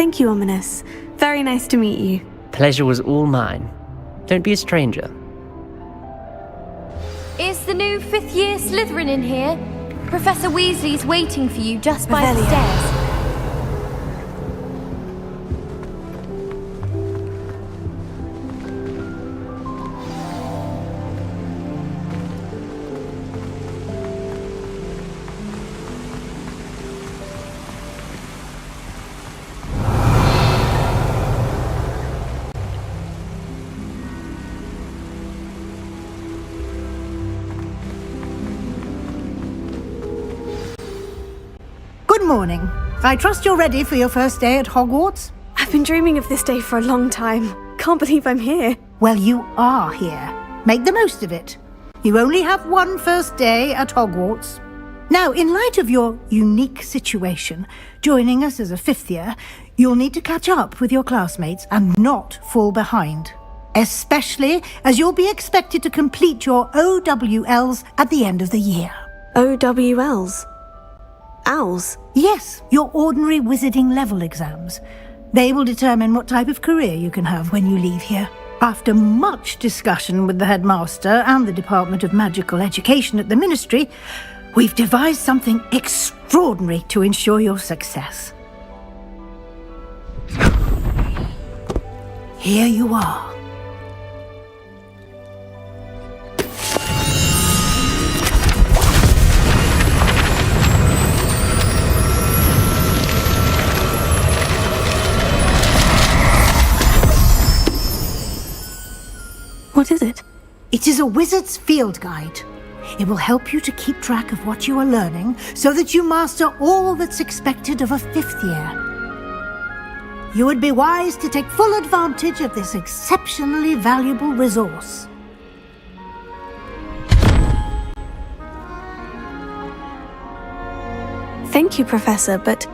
Thank you, Ominous. Very nice to meet you. Pleasure was all mine. Don't be a stranger. Is the new fifth-year Slytherin in here? Professor Weasley's waiting for you just by the stairs. Good morning. I trust you're ready for your first day at Hogwarts? I've been dreaming of this day for a long time. Can't believe I'm here. Well, you are here. Make the most of it. You only have one first day at Hogwarts. Now, in light of your unique situation, joining us as a fifth year, you'll need to catch up with your classmates and not fall behind. Especially as you'll be expected to complete your OWLs at the end of the year. OWLs? Owls? Yes, your ordinary wizarding level exams. They will determine what type of career you can have when you leave here. After much discussion with the headmaster and the Department of Magical Education at the Ministry, we've devised something extraordinary to ensure your success. Here you are. What is it? It is a wizard's field guide. It will help you to keep track of what you are learning so that you master all that's expected of a fifth year. You would be wise to take full advantage of this exceptionally valuable resource. Thank you, Professor, but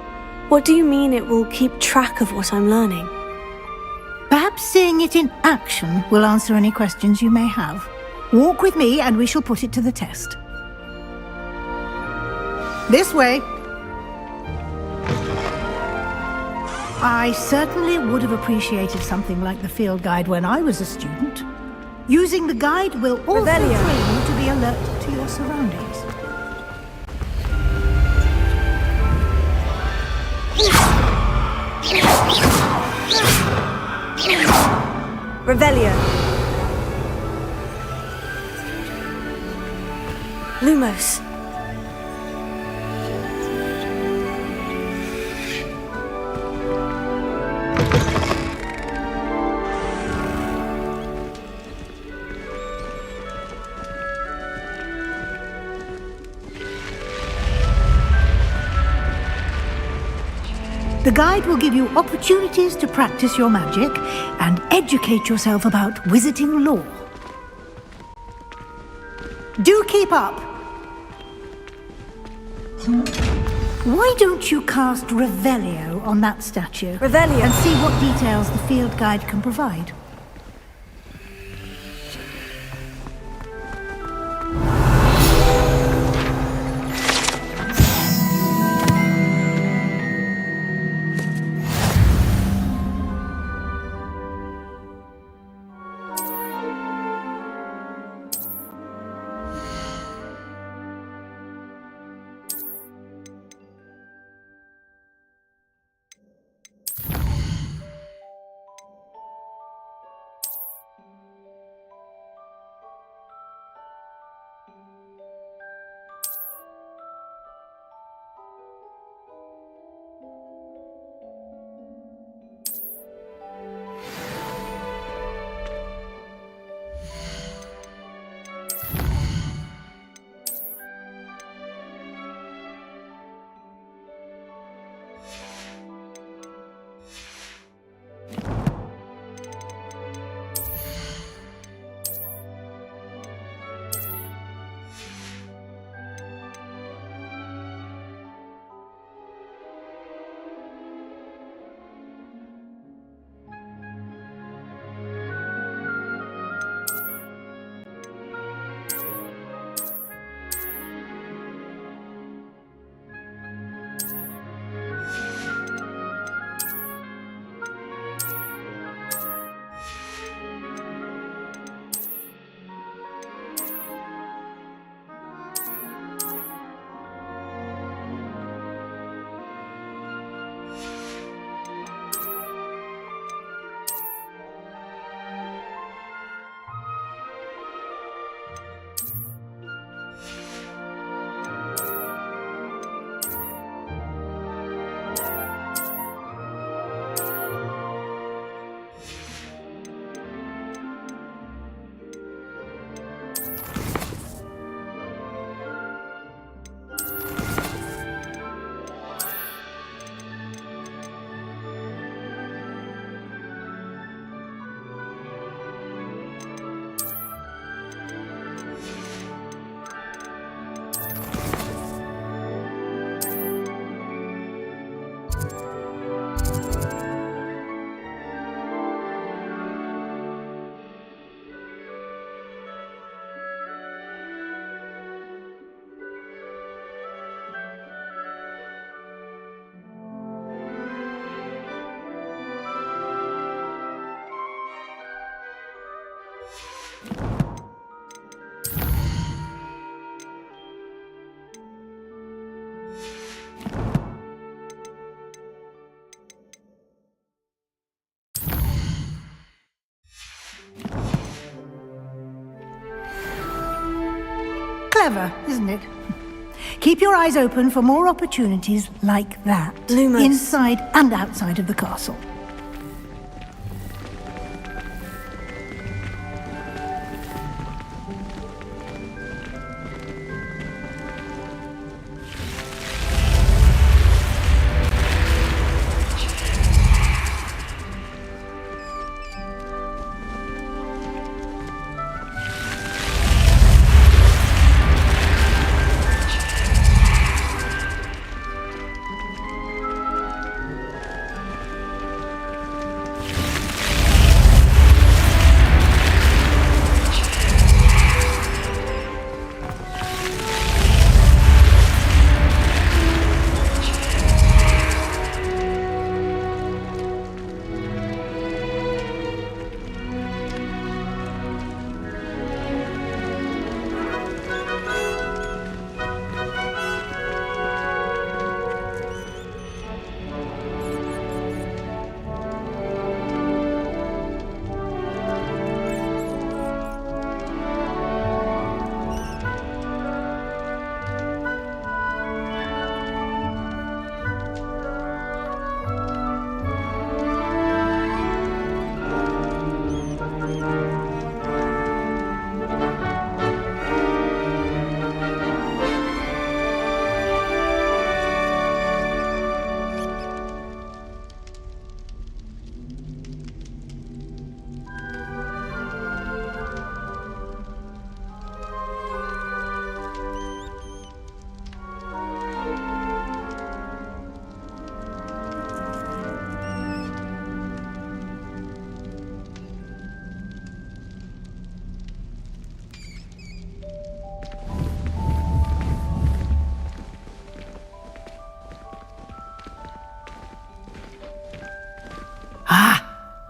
what do you mean it will keep track of what I'm learning? Perhaps seeing it in action will answer any questions you may have. Walk with me and we shall put it to the test. This way. I certainly would have appreciated something like the field guide when I was a student. Using the guide will also train you to be alert to your surroundings. Revelio. Lumos. The guide will give you opportunities to practice your magic and educate yourself about wizarding lore. Do keep up! Why don't you cast Revelio on that statue? Revelio. And see what details the field guide can provide. Clever, isn't it? Keep your eyes open for more opportunities like that. Lumos. Inside and outside of the castle.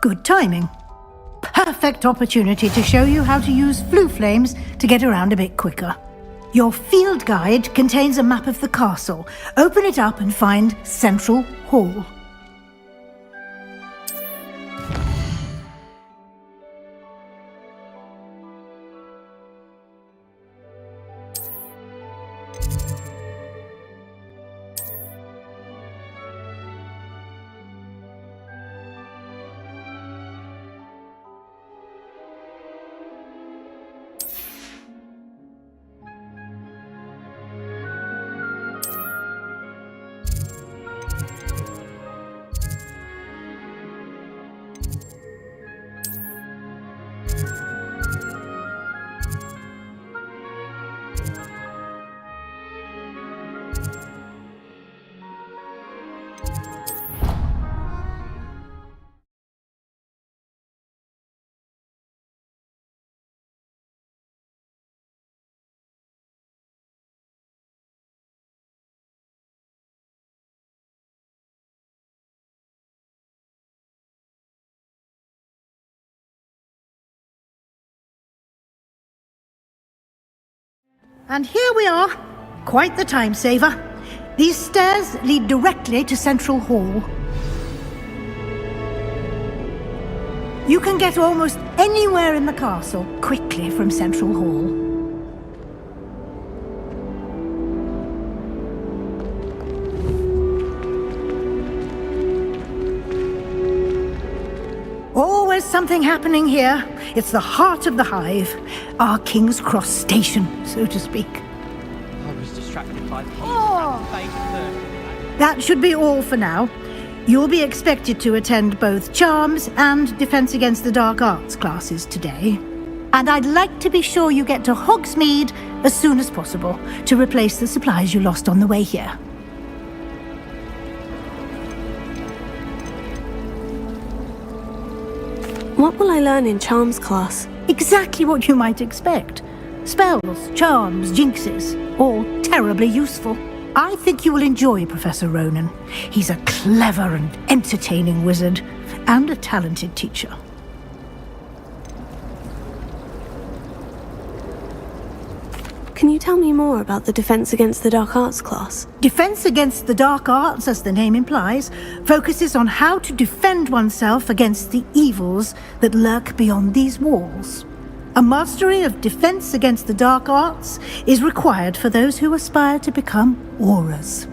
Good timing. Perfect opportunity to show you how to use flue flames to get around a bit quicker. Your field guide contains a map of the castle. Open it up and find Central Hall. And here we are. Quite the time saver. These stairs lead directly to Central Hall. You can get almost anywhere in the castle quickly from Central Hall. Always something happening here. It's the heart of the hive. Our King's Cross station, so to speak. I was distracted by the That should be all for now. You'll be expected to attend both Charms and Defense Against the Dark Arts classes today. And I'd like to be sure you get to Hogsmeade as soon as possible to replace the supplies you lost on the way here. What will I learn in Charms class? Exactly what you might expect. Spells, charms, jinxes, all terribly useful. I think you will enjoy Professor Ronan. He's a clever and entertaining wizard, and a talented teacher. Can you tell me more about the Defense Against the Dark Arts class? Defense Against the Dark Arts, as the name implies, focuses on how to defend oneself against the evils that lurk beyond these walls. A mastery of defense against the dark arts is required for those who aspire to become Aurors.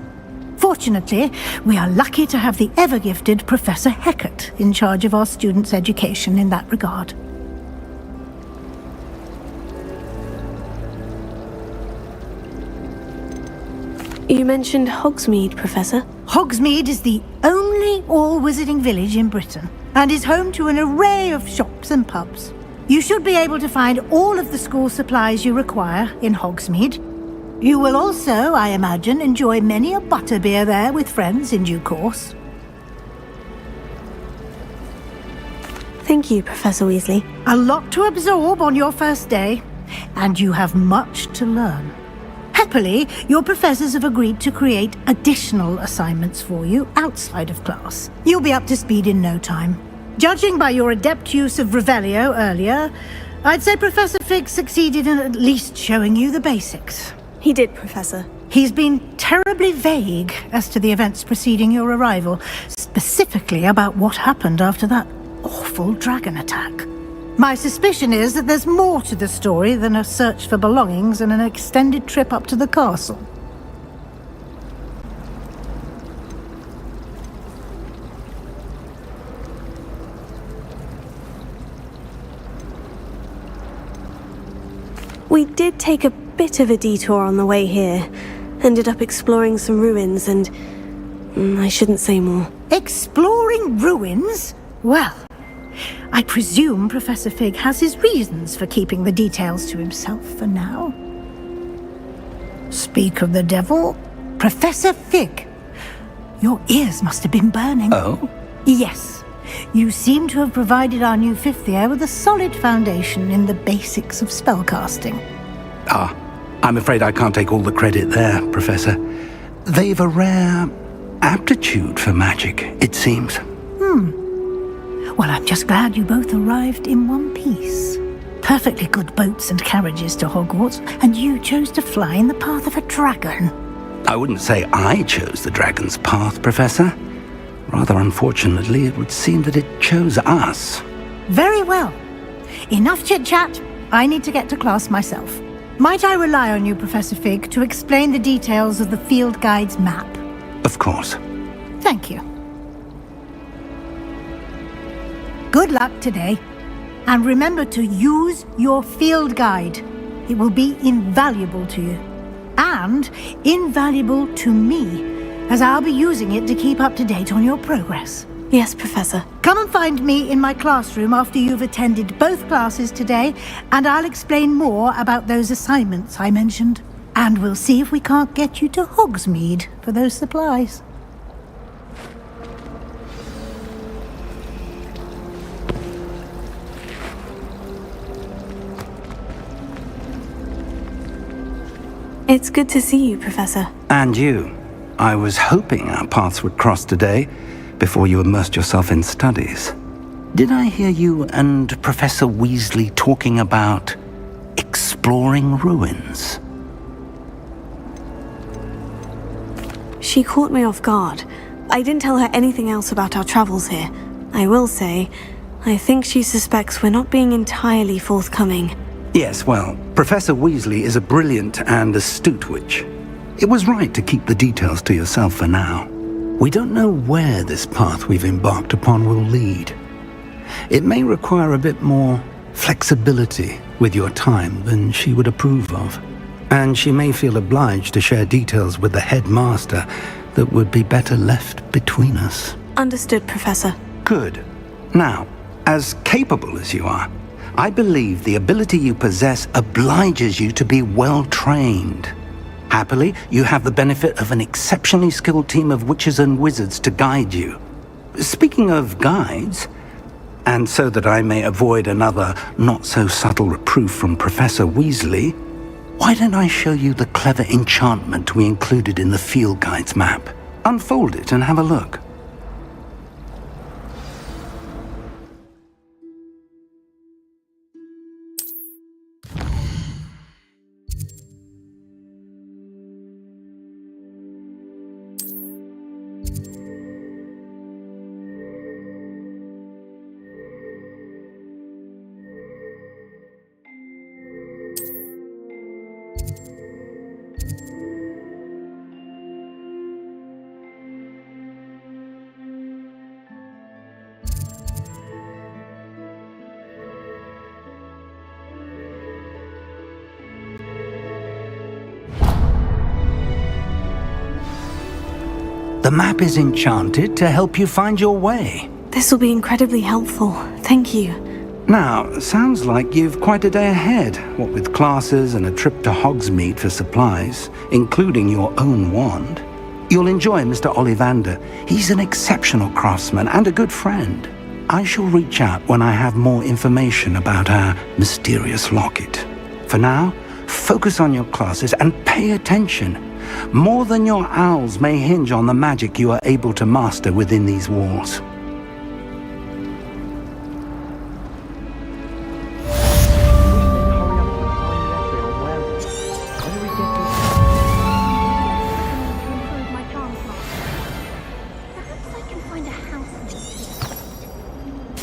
Fortunately, we are lucky to have the ever-gifted Professor Heckert in charge of our students' education in that regard. You mentioned Hogsmeade, Professor. Hogsmeade is the only all-wizarding village in Britain, and is home to an array of shops and pubs. You should be able to find all of the school supplies you require in Hogsmeade. You will also, I imagine, enjoy many a butterbeer there with friends in due course. Thank you, Professor Weasley. A lot to absorb on your first day, and you have much to learn. Happily, your professors have agreed to create additional assignments for you outside of class. You'll be up to speed in no time. Judging by your adept use of Revelio earlier, I'd say Professor Fig succeeded in at least showing you the basics. He did, Professor. He's been terribly vague as to the events preceding your arrival, specifically about what happened after that awful dragon attack. My suspicion is that there's more to the story than a search for belongings and an extended trip up to the castle. We did take a bit of a detour on the way here. Ended up exploring some ruins and... I shouldn't say more. Exploring ruins? Well, I presume Professor Fig has his reasons for keeping the details to himself for now. Speak of the devil, Professor Fig. Your ears must have been burning. Oh? Yes. You seem to have provided our new fifth year with a solid foundation in the basics of spellcasting. Ah, I'm afraid I can't take all the credit there, Professor. They've a rare aptitude for magic, it seems. Well, I'm just glad you both arrived in one piece. Perfectly good boats and carriages to Hogwarts, and you chose to fly in the path of a dragon. I wouldn't say I chose the dragon's path, Professor. Rather unfortunately, it would seem that it chose us. Very well. Enough chit-chat. I need to get to class myself. Might I rely on you, Professor Fig, to explain the details of the field guide's map? Of course. Thank you. Good luck today. And remember to use your field guide. It will be invaluable to you. And invaluable to me, as I'll be using it to keep up to date on your progress. Yes, Professor. Come and find me in my classroom after you've attended both classes today, and I'll explain more about those assignments I mentioned. And we'll see if we can't get you to Hogsmeade for those supplies. It's good to see you, Professor. And you. I was hoping our paths would cross today, before you immersed yourself in studies. Did I hear you and Professor Weasley talking about exploring ruins? She caught me off guard. I didn't tell her anything else about our travels here. I will say, I think she suspects we're not being entirely forthcoming. Yes, well, Professor Weasley is a brilliant and astute witch. It was right to keep the details to yourself for now. We don't know where this path we've embarked upon will lead. It may require a bit more flexibility with your time than she would approve of. And she may feel obliged to share details with the headmaster that would be better left between us. Understood, Professor. Good. Now, as capable as you are, I believe the ability you possess obliges you to be well trained. Happily, you have the benefit of an exceptionally skilled team of witches and wizards to guide you. Speaking of guides, and so that I may avoid another not-so-subtle reproof from Professor Weasley, why don't I show you the clever enchantment we included in the field guide's map? Unfold it and have a look. The map is enchanted to help you find your way. This will be incredibly helpful. Thank you. Now, sounds like you've quite a day ahead, what with classes and a trip to Hogsmeade for supplies, including your own wand. You'll enjoy Mr. Ollivander. He's an exceptional craftsman and a good friend. I shall reach out when I have more information about our mysterious locket. For now, focus on your classes and pay attention. More than your owls may hinge on the magic you are able to master within these walls.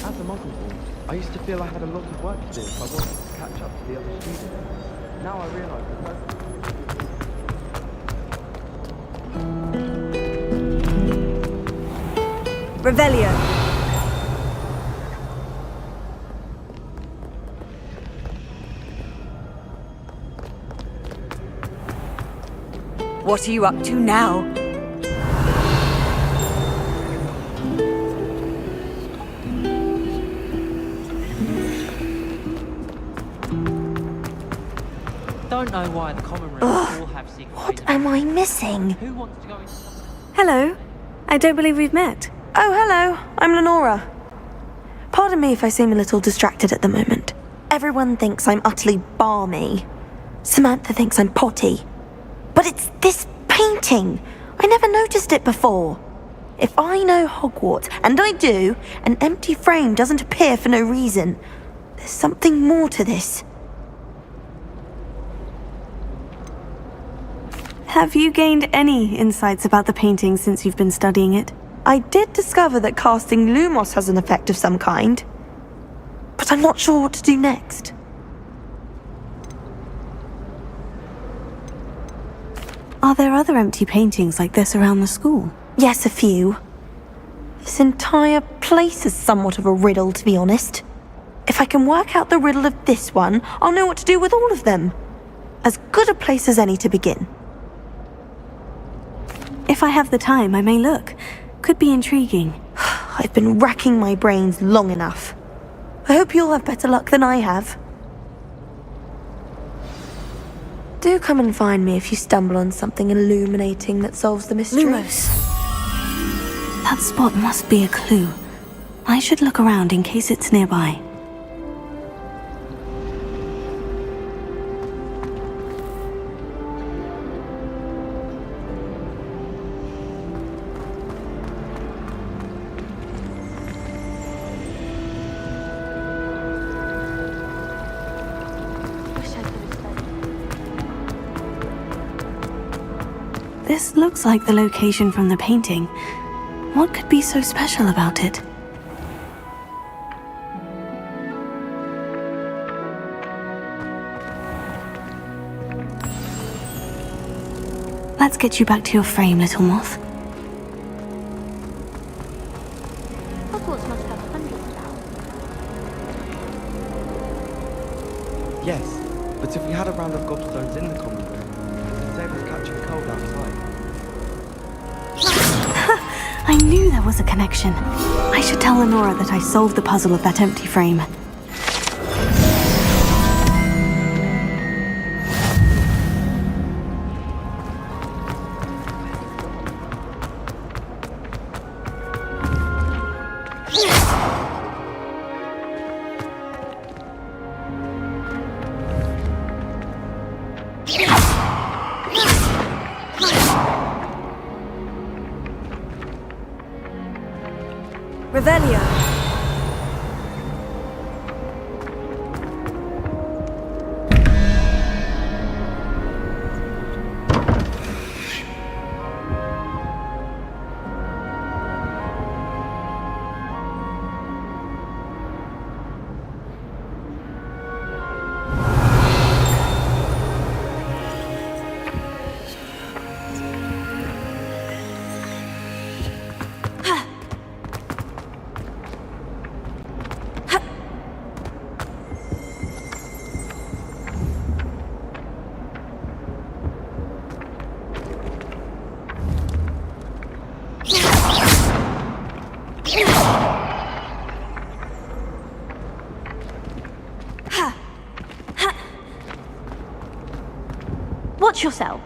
At the Motherboard, I used to feel I had a lot of work to do if I wanted to catch up to the other students. Now I realise that Revelio. What are you up to now? Don't know why the common rooms all have secret. What am I missing? Who wants to go into Hello. I don't believe we've met. Oh, hello. I'm Lenora. Pardon me if I seem a little distracted at the moment. Everyone thinks I'm utterly balmy. Samantha thinks I'm potty. But it's this painting. I never noticed it before. If I know Hogwarts, and I do, an empty frame doesn't appear for no reason. There's something more to this. Have you gained any insights about the painting since you've been studying it? I did discover that casting Lumos has an effect of some kind. But I'm not sure what to do next. Are there other empty paintings like this around the school? Yes, a few. This entire place is somewhat of a riddle, to be honest. If I can work out the riddle of this one, I'll know what to do with all of them. As good a place as any to begin. If I have the time, I may look. Could be intriguing. I've been racking my brains long enough. I hope you'll have better luck than I have. Do come and find me if you stumble on something illuminating that solves the mystery. Lumos. That spot must be a clue. I should look around in case it's nearby. This looks like the location from the painting. What could be so special about it? Let's get you back to your frame, little moth. Hogwarts must have hundreds of owls. yes, but if we had a round of gobstones in the common room, it'd save us catching cold outside. I knew there was a connection. I should tell Lenora that I solved the puzzle of that empty frame. Revelio. Watch yourself.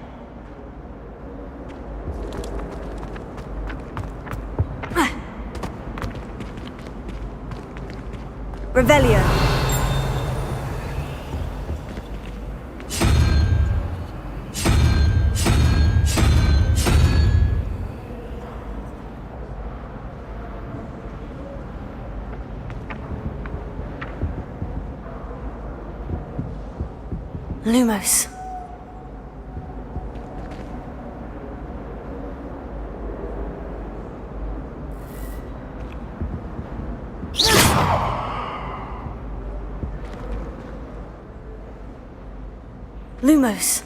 Revelio. Lumos. Lumos.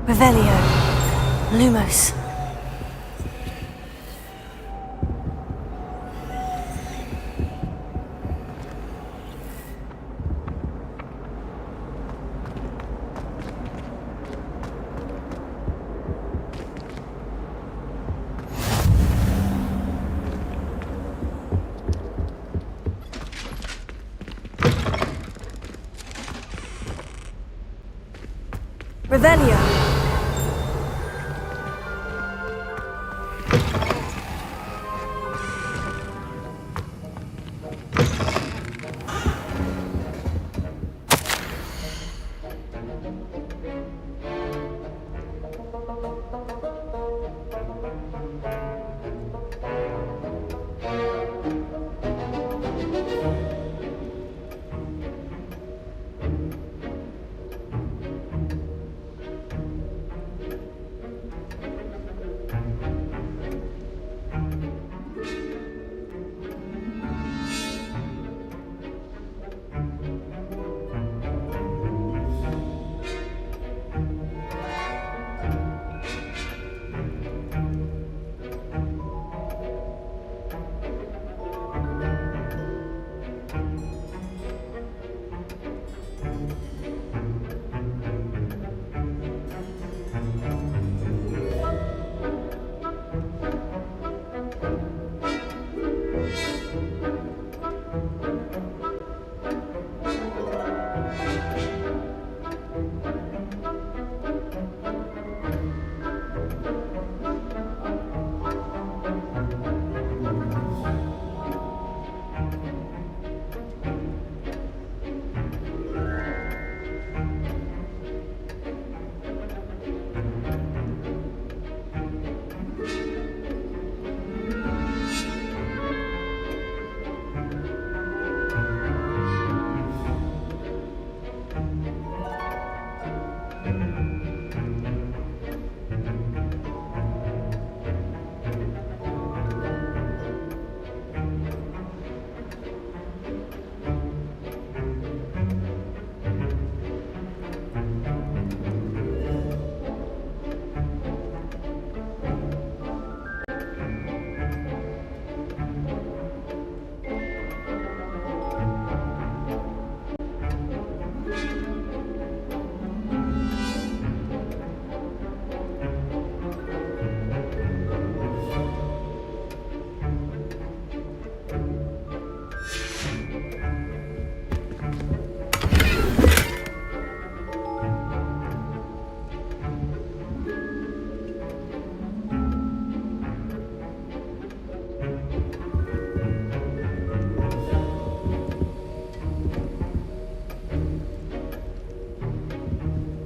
Revelio. Lumos. Revelio.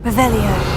Revelio.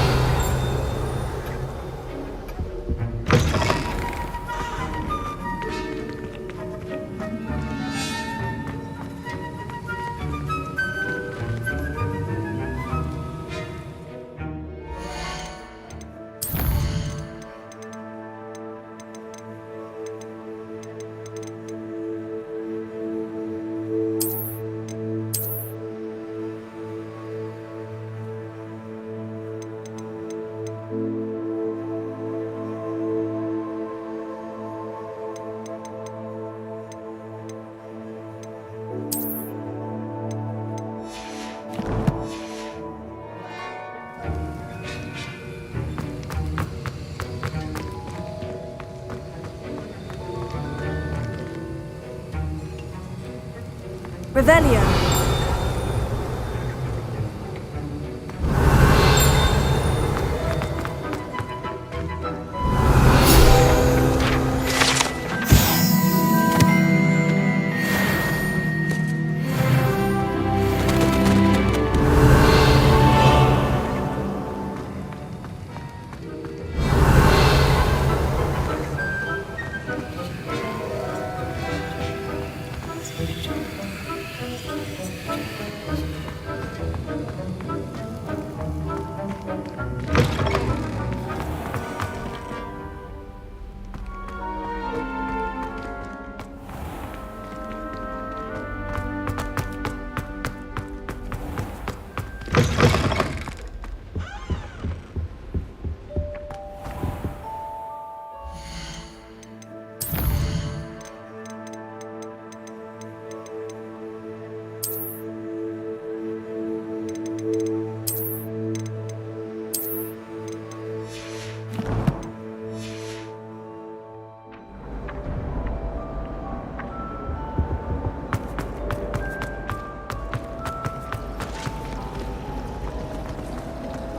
Revelio.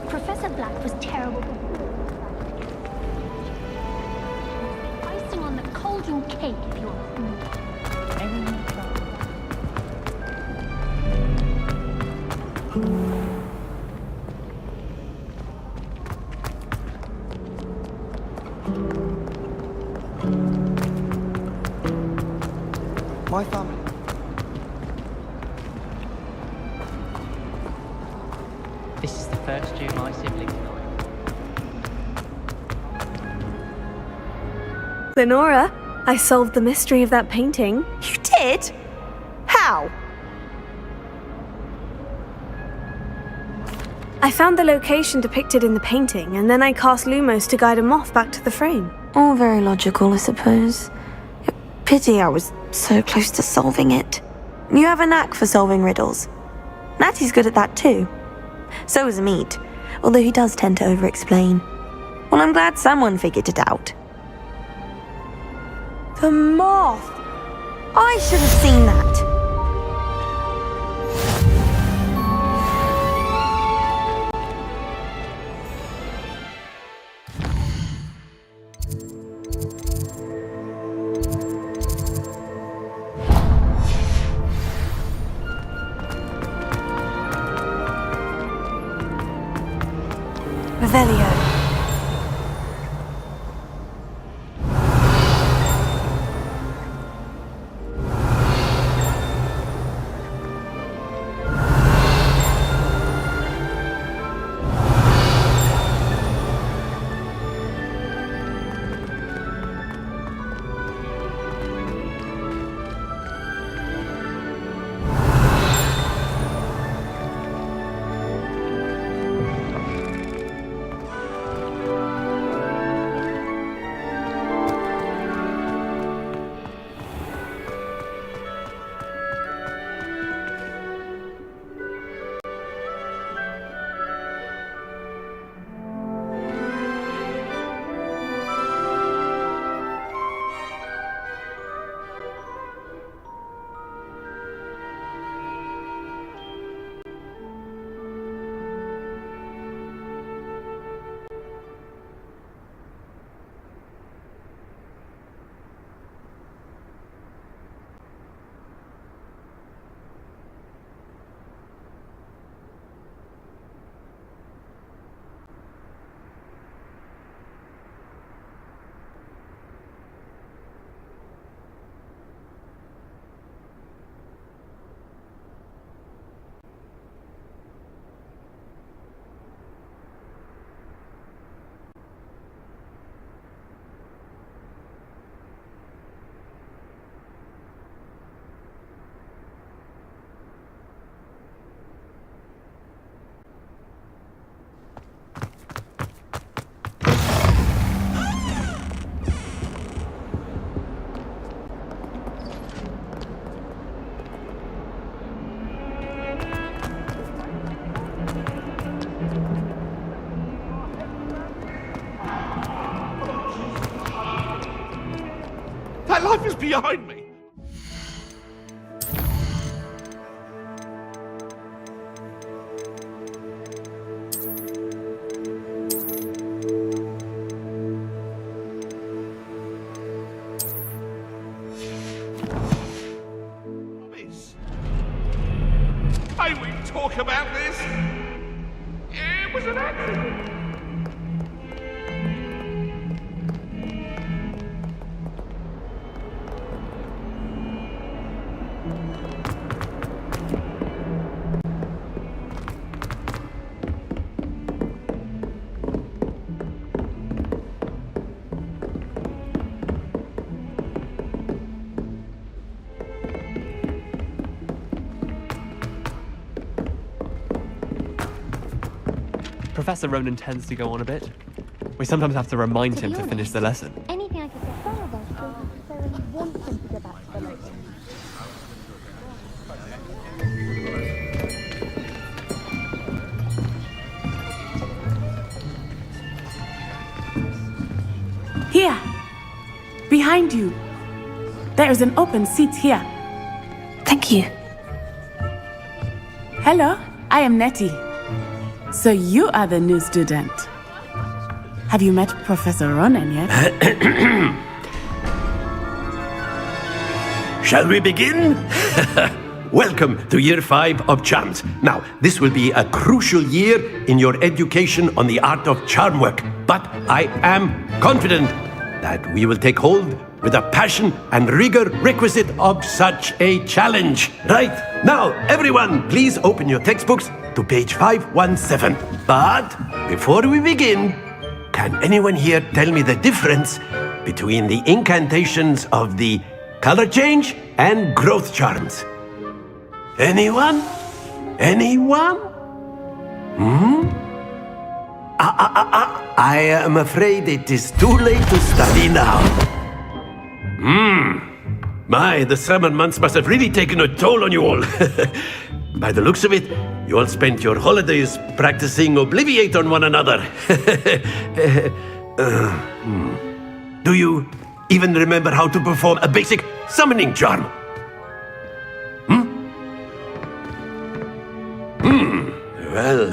Professor Black was terrible. Icing on the cauldron cake, if you ask me. My family. This is the first year my siblings and I. Lenora, I solved the mystery of that painting. You did? How? I found the location depicted in the painting, and then I cast Lumos to guide him off back to the frame. All very logical, I suppose. Pity I was so close to solving it. You have a knack for solving riddles. Natty's good at that too. So is Amit, although he does tend to over-explain. Well, I'm glad someone figured it out. The moth! I should have seen that! Revelio. That life is behind me. I will talk about this. It was an accident. Professor Ronan tends to go on a bit. We sometimes have to remind him to finish the lesson. Anything I could get father to necessarily want him to go back to the lesson. Here! Behind you! There is an open seat here. Thank you. Hello, I am Nettie. So you are the new student. Have you met Professor Ronan yet? Shall we begin? Welcome to Year 5 of Charms. Now, this will be a crucial year in your education on the art of charm work, but I am confident that we will take hold with the passion and rigor requisite of such a challenge. Right, now, everyone, please open your textbooks to page 517. But before we begin, can anyone here tell me the difference between the incantations of the color change and growth charms? Anyone? Anyone? I am afraid it is too late to study now. My, the summer months must have really taken a toll on you all. By the looks of it, you all spent your holidays practicing Obliviate on one another. Do you even remember how to perform a basic summoning charm? Well,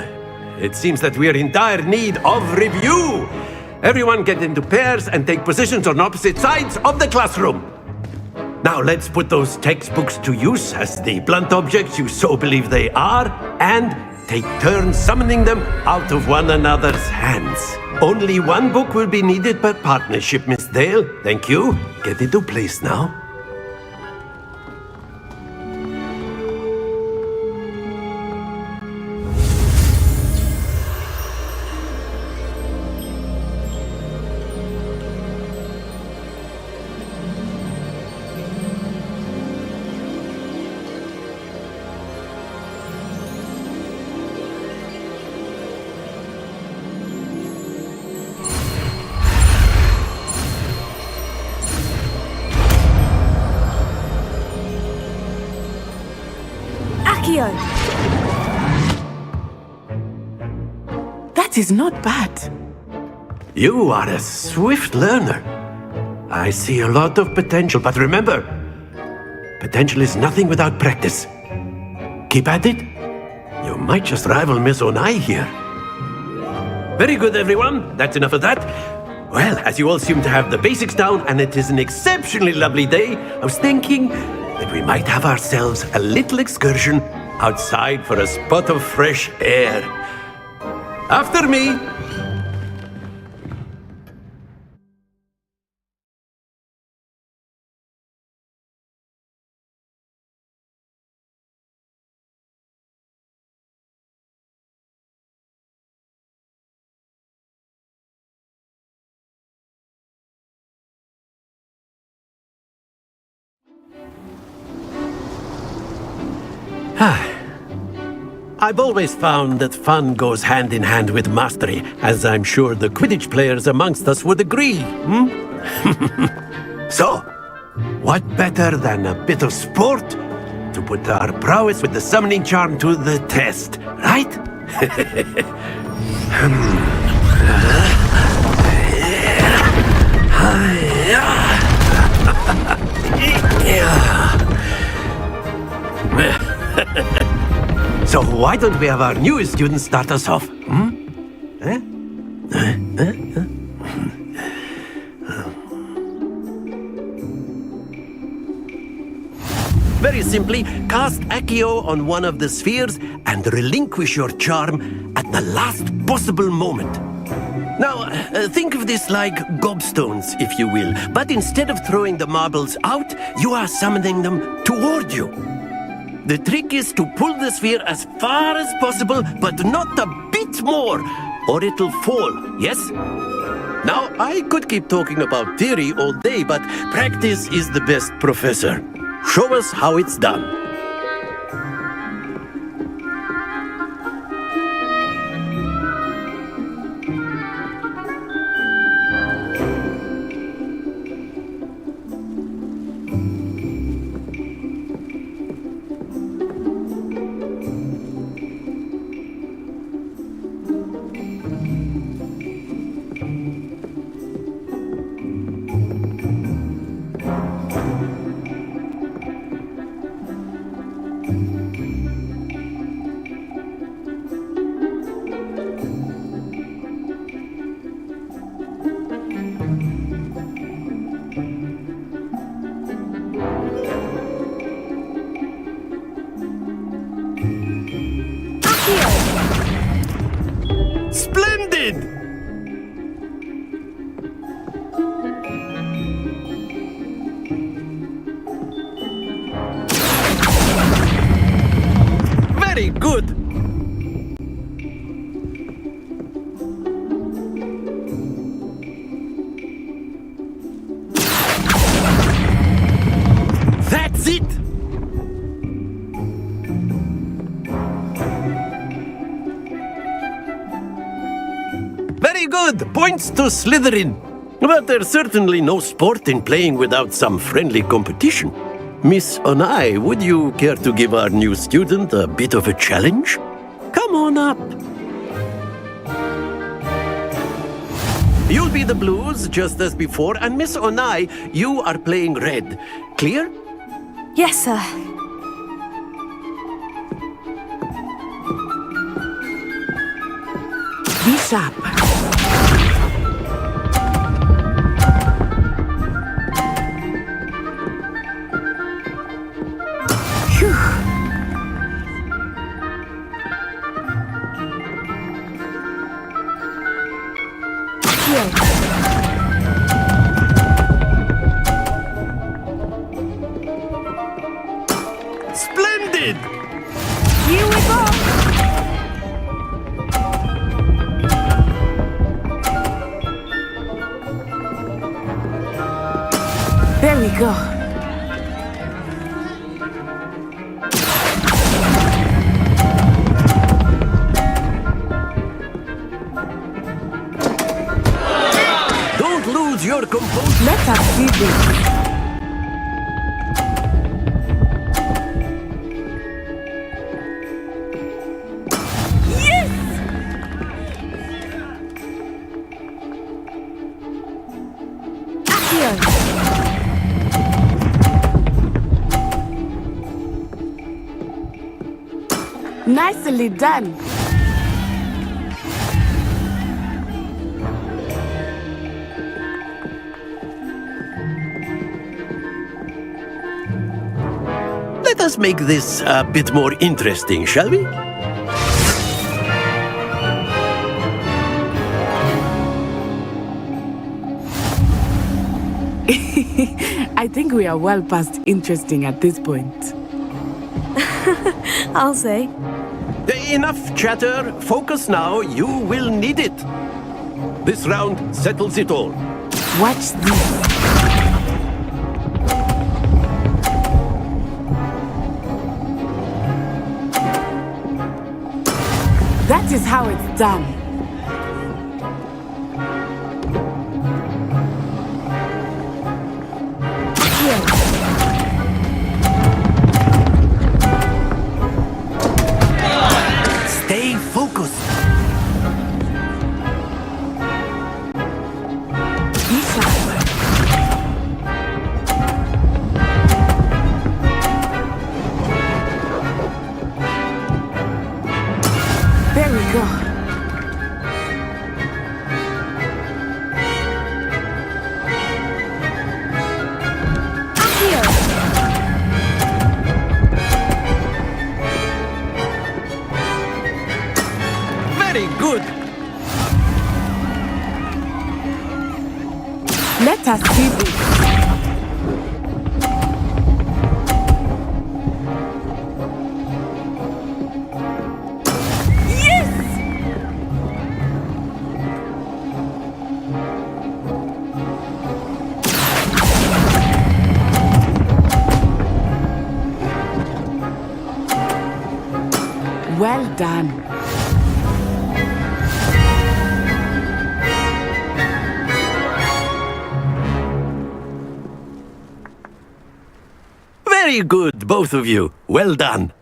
it seems that we are in dire need of review. Everyone get into pairs and take positions on opposite sides of the classroom. Now let's put those textbooks to use as the blunt objects you so believe they are, and take turns summoning them out of one another's hands. Only one book will be needed per partnership, Miss Dale. Thank you. Get into place now. That is not bad. You are a swift learner. I see a lot of potential, but remember, potential is nothing without practice. Keep at it. You might just rival Miss Onai here. Very good, everyone. That's enough of that. Well, as you all seem to have the basics down, and it is an exceptionally lovely day, I was thinking that we might have ourselves a little excursion outside for a spot of fresh air. After me! I've always found that fun goes hand in hand with mastery, as I'm sure the Quidditch players amongst us would agree, So, what better than a bit of sport to put our prowess with the summoning charm to the test, right? So why don't we have our newest student start us off? Very simply, cast Accio on one of the spheres and relinquish your charm at the last possible moment. Now, think of this like gobstones, if you will, but instead of throwing the marbles out, you are summoning them toward you. The trick is to pull the sphere as far as possible, but not a bit more, or it'll fall, yes? Now, I could keep talking about theory all day, but practice is the best professor. Show us how it's done. Splendid! Very good! That's it! Very good! Points to Slytherin. But there's certainly no sport in playing without some friendly competition. Miss Onai, would you care to give our new student a bit of a challenge? Come on up. You'll be the blues, just as before, and Miss Onai, you are playing red. Clear? Yes, sir. Be sharp. Splendid! Here we go! There we go. Don't lose your composure. Let us see this. Nicely done. Let us make this a bit more interesting, shall we? I think we are well past interesting at this point. I'll say. Enough chatter. Focus now. You will need it. This round settles it all. Watch this. That is how it's done. Stay focused. Be sharp. There we go. Let us see this. Well done. Very good, both of you. Well done.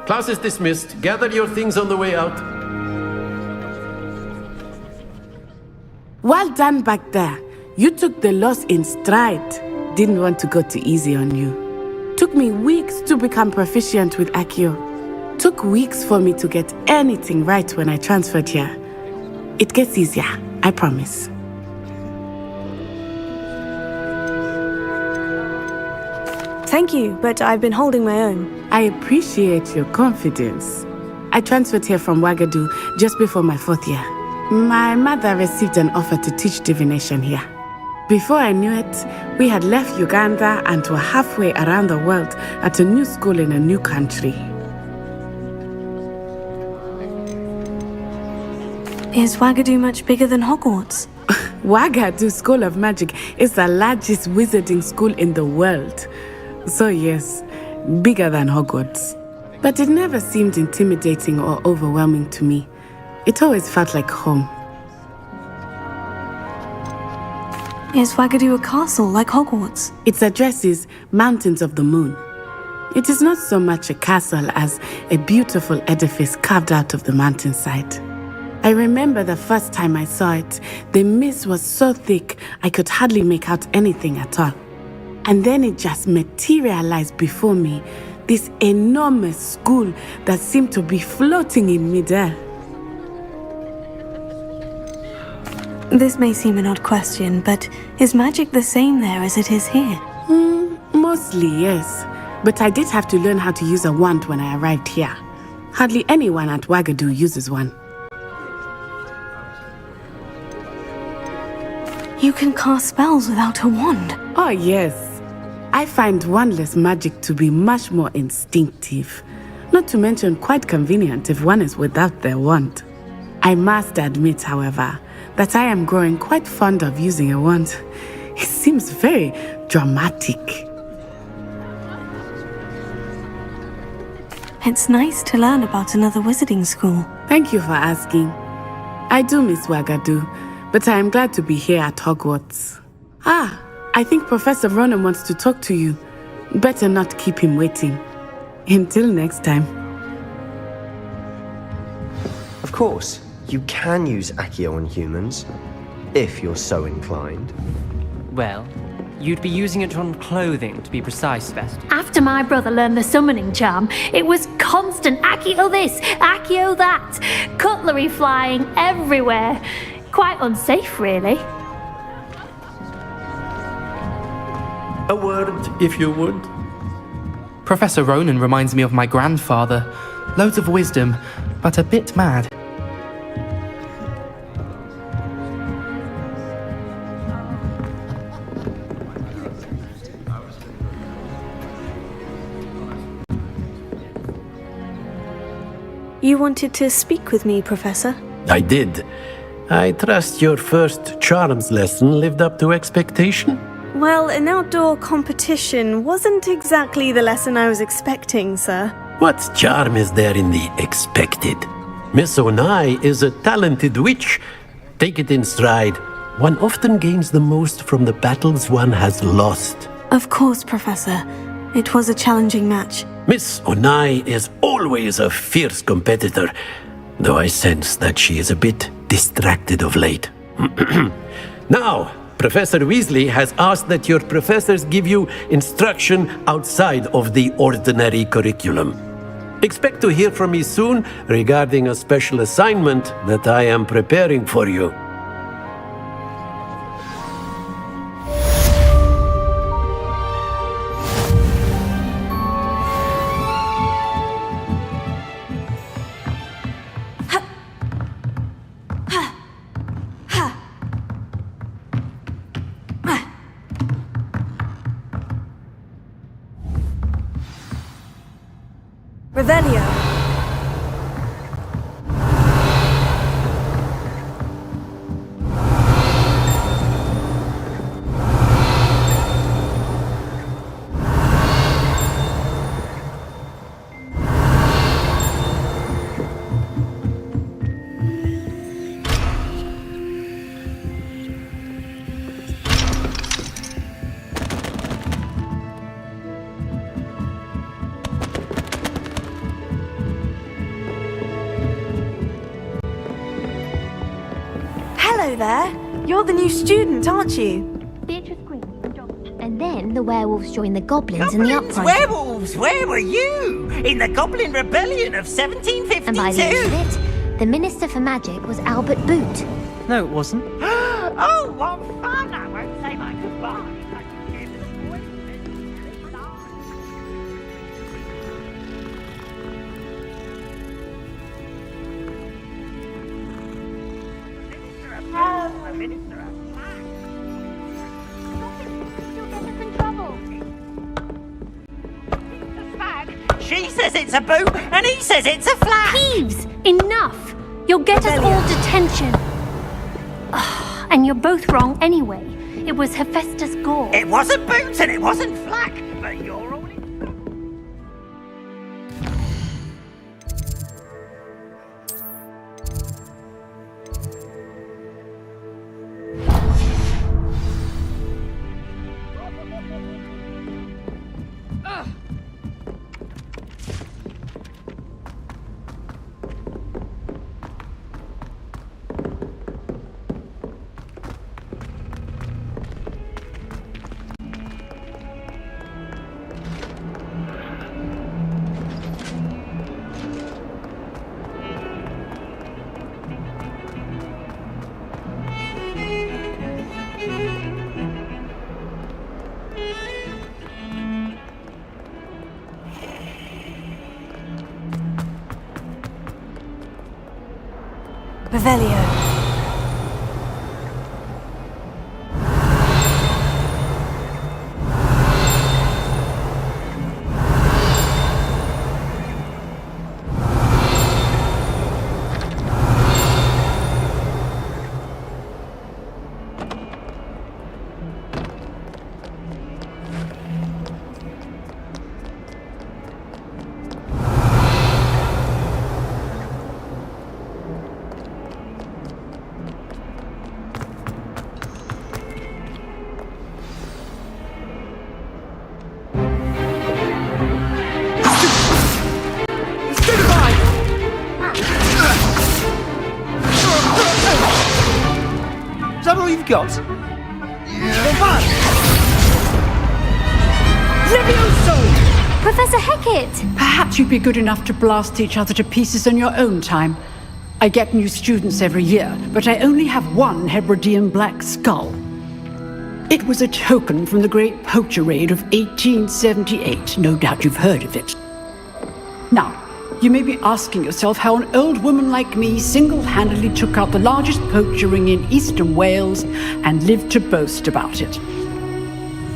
Class is dismissed. Gather your things on the way out. Well done back there. You took the loss in stride. Didn't want to go too easy on you. Took me weeks to become proficient with Accio. Took weeks for me to get anything right when I transferred here. It gets easier, I promise. Thank you, but I've been holding my own. I appreciate your confidence. I transferred here from Ouagadougou just before my 4th year. My mother received an offer to teach divination here. Before I knew it, we had left Uganda and were halfway around the world at a new school in a new country. Is Ouagadougou much bigger than Hogwarts? Ouagadougou School of Magic is the largest wizarding school in the world. So yes, bigger than Hogwarts. But it never seemed intimidating or overwhelming to me. It always felt like home. Is Ouagadougou a castle like Hogwarts? Its address is Mountains of the Moon. It is not so much a castle as a beautiful edifice carved out of the mountainside. I remember the first time I saw it, the mist was so thick I could hardly make out anything at all. And then it just materialized before me, this enormous school that seemed to be floating in midair. This may seem an odd question, but is magic the same there as it is here? Mostly, yes. But I did have to learn how to use a wand when I arrived here. Hardly anyone at Ouagadougou uses one. You can cast spells without a wand? Oh, yes. I find wandless magic to be much more instinctive. Not to mention quite convenient if one is without their wand. I must admit, however, that I am growing quite fond of using a wand. It seems very dramatic. It's nice to learn about another wizarding school. Thank you for asking. I do miss Ouagadougou, but I am glad to be here at Hogwarts. I think Professor Ronan wants to talk to you. Better not keep him waiting. Until next time. Of course, you can use Accio on humans, if you're so inclined. Well, you'd be using it on clothing, to be precise, Sebastian. After my brother learned the summoning charm, it was constant Accio this, Accio that, cutlery flying everywhere. Quite unsafe, really. A word, if you would. Professor Ronan reminds me of my grandfather. Loads of wisdom, but a bit mad. You wanted to speak with me, Professor? I did. I trust your first charms lesson lived up to expectation? Well, an outdoor competition wasn't exactly the lesson I was expecting, sir. What charm is there in the expected? Miss Onai is a talented witch. Take it in stride. One often gains the most from the battles one has lost. Of course, Professor. It was a challenging match. Miss Onai is always a fierce competitor, though I sense that she is a bit distracted of late. Now, Professor Weasley has asked that your professors give you instruction outside of the ordinary curriculum. Expect to hear from me soon regarding a special assignment that I am preparing for you. Revelio. Hello there. You're the new student, aren't you? Beatrice Green from Johnson. And then the werewolves joined the goblins in the uprising. Werewolves, where were you? In the Goblin Rebellion of 1752? And by the end of it, the Minister for Magic was Albert Boot. No, it wasn't. Oh, what fun! I won't say my goodbyes. The Minister of You'll get us in trouble. She says it's a boot, and he says it's a flag. Peeves, enough! You'll get us all detention. And you're both wrong anyway. It was Hephaestus Gore. It wasn't boots and it wasn't flak, but you're all in. Revelio. Is that all you've got? Levioso! Professor Hecat! Perhaps you'd be good enough to blast each other to pieces in your own time. I get new students every year, but I only have one Hebridean black skull. It was a token from the Great Poacher Raid of 1878. No doubt you've heard of it. Now, you may be asking yourself how an old woman like me single-handedly took out the largest poacher ring in eastern Wales and lived to boast about it.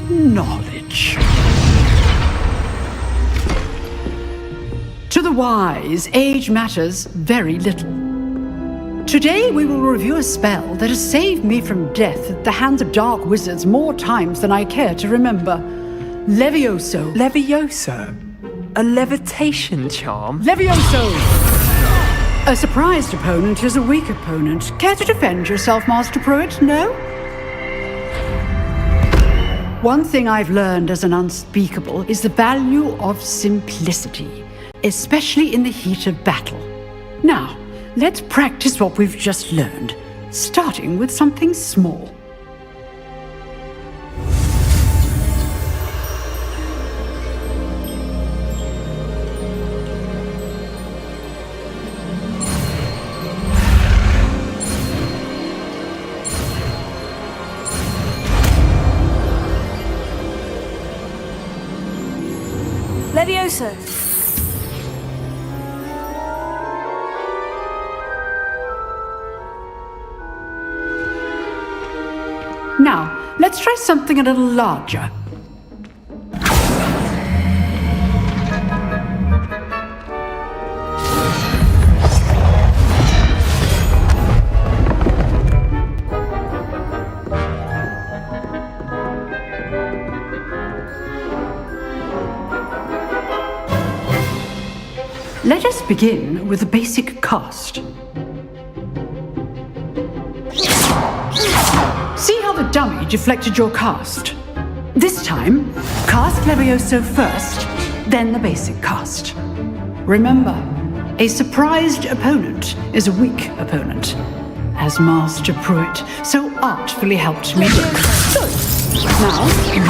Knowledge. To the wise, age matters very little. Today we will review a spell that has saved me from death at the hands of dark wizards more times than I care to remember. Levioso. Levioso? A levitation charm? Levioso! A surprised opponent is a weak opponent. Care to defend yourself, Master Pruitt? No? One thing I've learned as an unspeakable is the value of simplicity, especially in the heat of battle. Now, let's practice what we've just learned, starting with something small. Levioso! Now, let's try something a little larger. Let us begin with the basic cast. See how the dummy deflected your cast? This time, cast Levioso first, then the basic cast. Remember, a surprised opponent is a weak opponent, as Master Pruitt so artfully helped me do. Good. Now,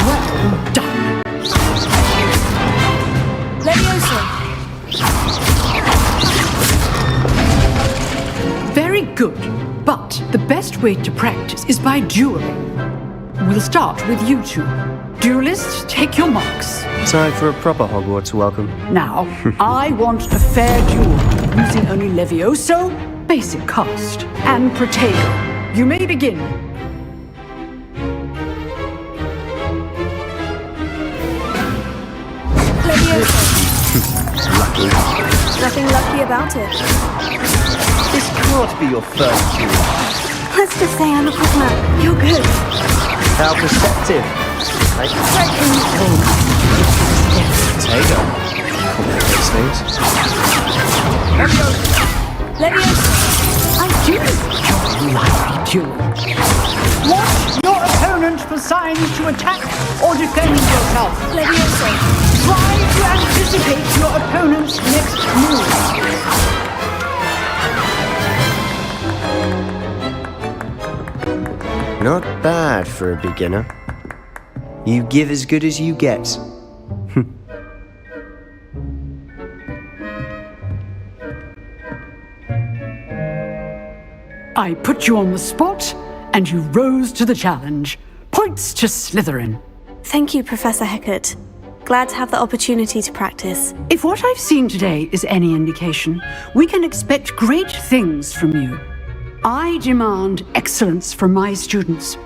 well done. Levioso! Very good, but the best way to practice is by dueling. We'll start with you two. Duelists, take your marks. Time for a proper Hogwarts welcome. Now, I want a fair duel, using only Levioso, basic cast, and Protego. You may begin. Levioso! Lucky. Nothing lucky about it. This can't be your first duel. Let's just say I'm a quick You're good. How perceptive. Potato. Those things. Levioso! I do enjoy lively duel. Watch your opponent for signs to attack or defend yourself. Levioso! Try to anticipate your opponent's next move. Not bad for a beginner. You give as good as you get. I put you on the spot, and you rose to the challenge. Points to Slytherin. Thank you, Professor Hecat. Glad to have the opportunity to practice. If what I've seen today is any indication, we can expect great things from you. I demand excellence from my students.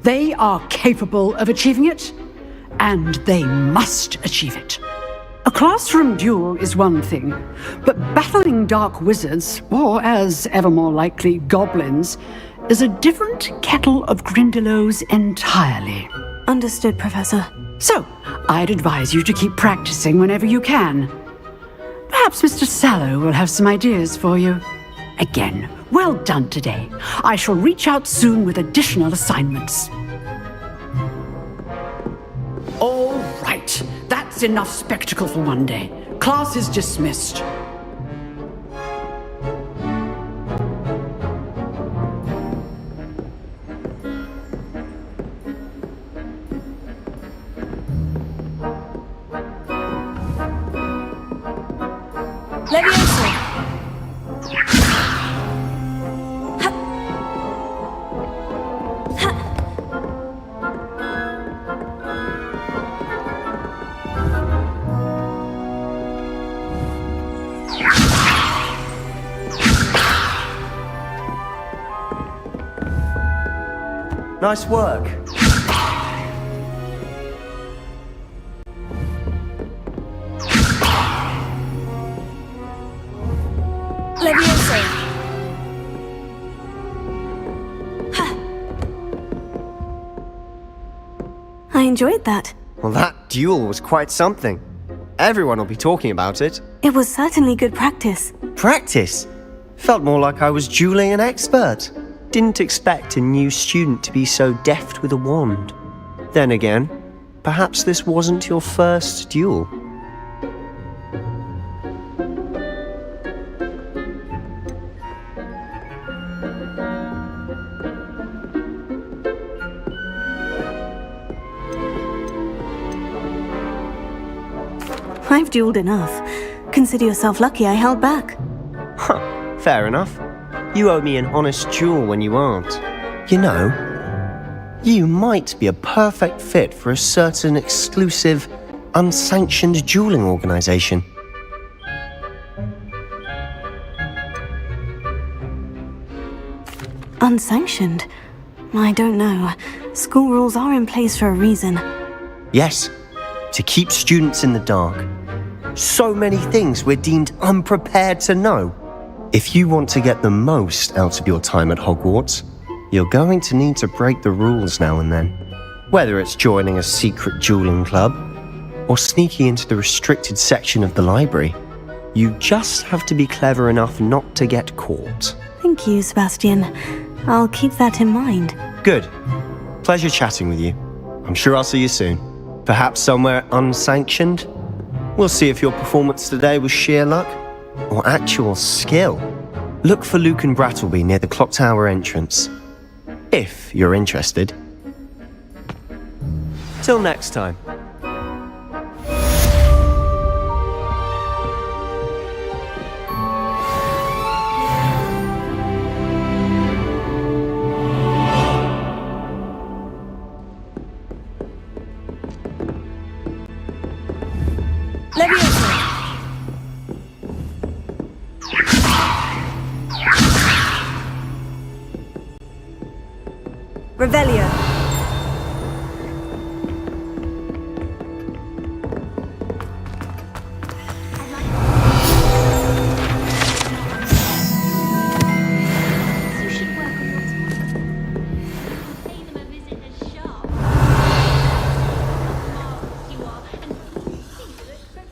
They are capable of achieving it, and they must achieve it. A classroom duel is one thing, but battling dark wizards, or as ever more likely, goblins, is a different kettle of Grindylows entirely. Understood, Professor. So, I'd advise you to keep practicing whenever you can. Perhaps Mr. Sallow will have some ideas for you. Again, well done today. I shall reach out soon with additional assignments. All right, that's enough spectacle for one day. Class is dismissed. Levioso! Nice work. Levioso! I enjoyed that. Well, that duel was quite something. Everyone will be talking about it. It was certainly good practice. Practice? Felt more like I was dueling an expert. Didn't expect a new student to be so deft with a wand. Then again, perhaps this wasn't your first duel. I've dueled enough. Consider yourself lucky I held back. Huh, fair enough. You owe me an honest duel when you aren't. You know, you might be a perfect fit for a certain exclusive unsanctioned dueling organization. Unsanctioned? I don't know. School rules are in place for a reason. Yes, to keep students in the dark. So many things we're deemed unprepared to know. If you want to get the most out of your time at Hogwarts, you're going to need to break the rules now and then. Whether it's joining a secret dueling club, or sneaking into the restricted section of the library, you just have to be clever enough not to get caught. Thank you, Sebastian. I'll keep that in mind. Good. Pleasure chatting with you. I'm sure I'll see you soon. Perhaps somewhere unsanctioned? We'll see if your performance today was sheer luck or actual skill. Look for Luke and Brattleby near the clock tower entrance, if you're interested. Till next time. Revelio.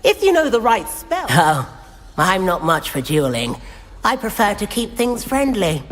If you know the right spell. Oh, I'm not much for dueling. I prefer to keep things friendly.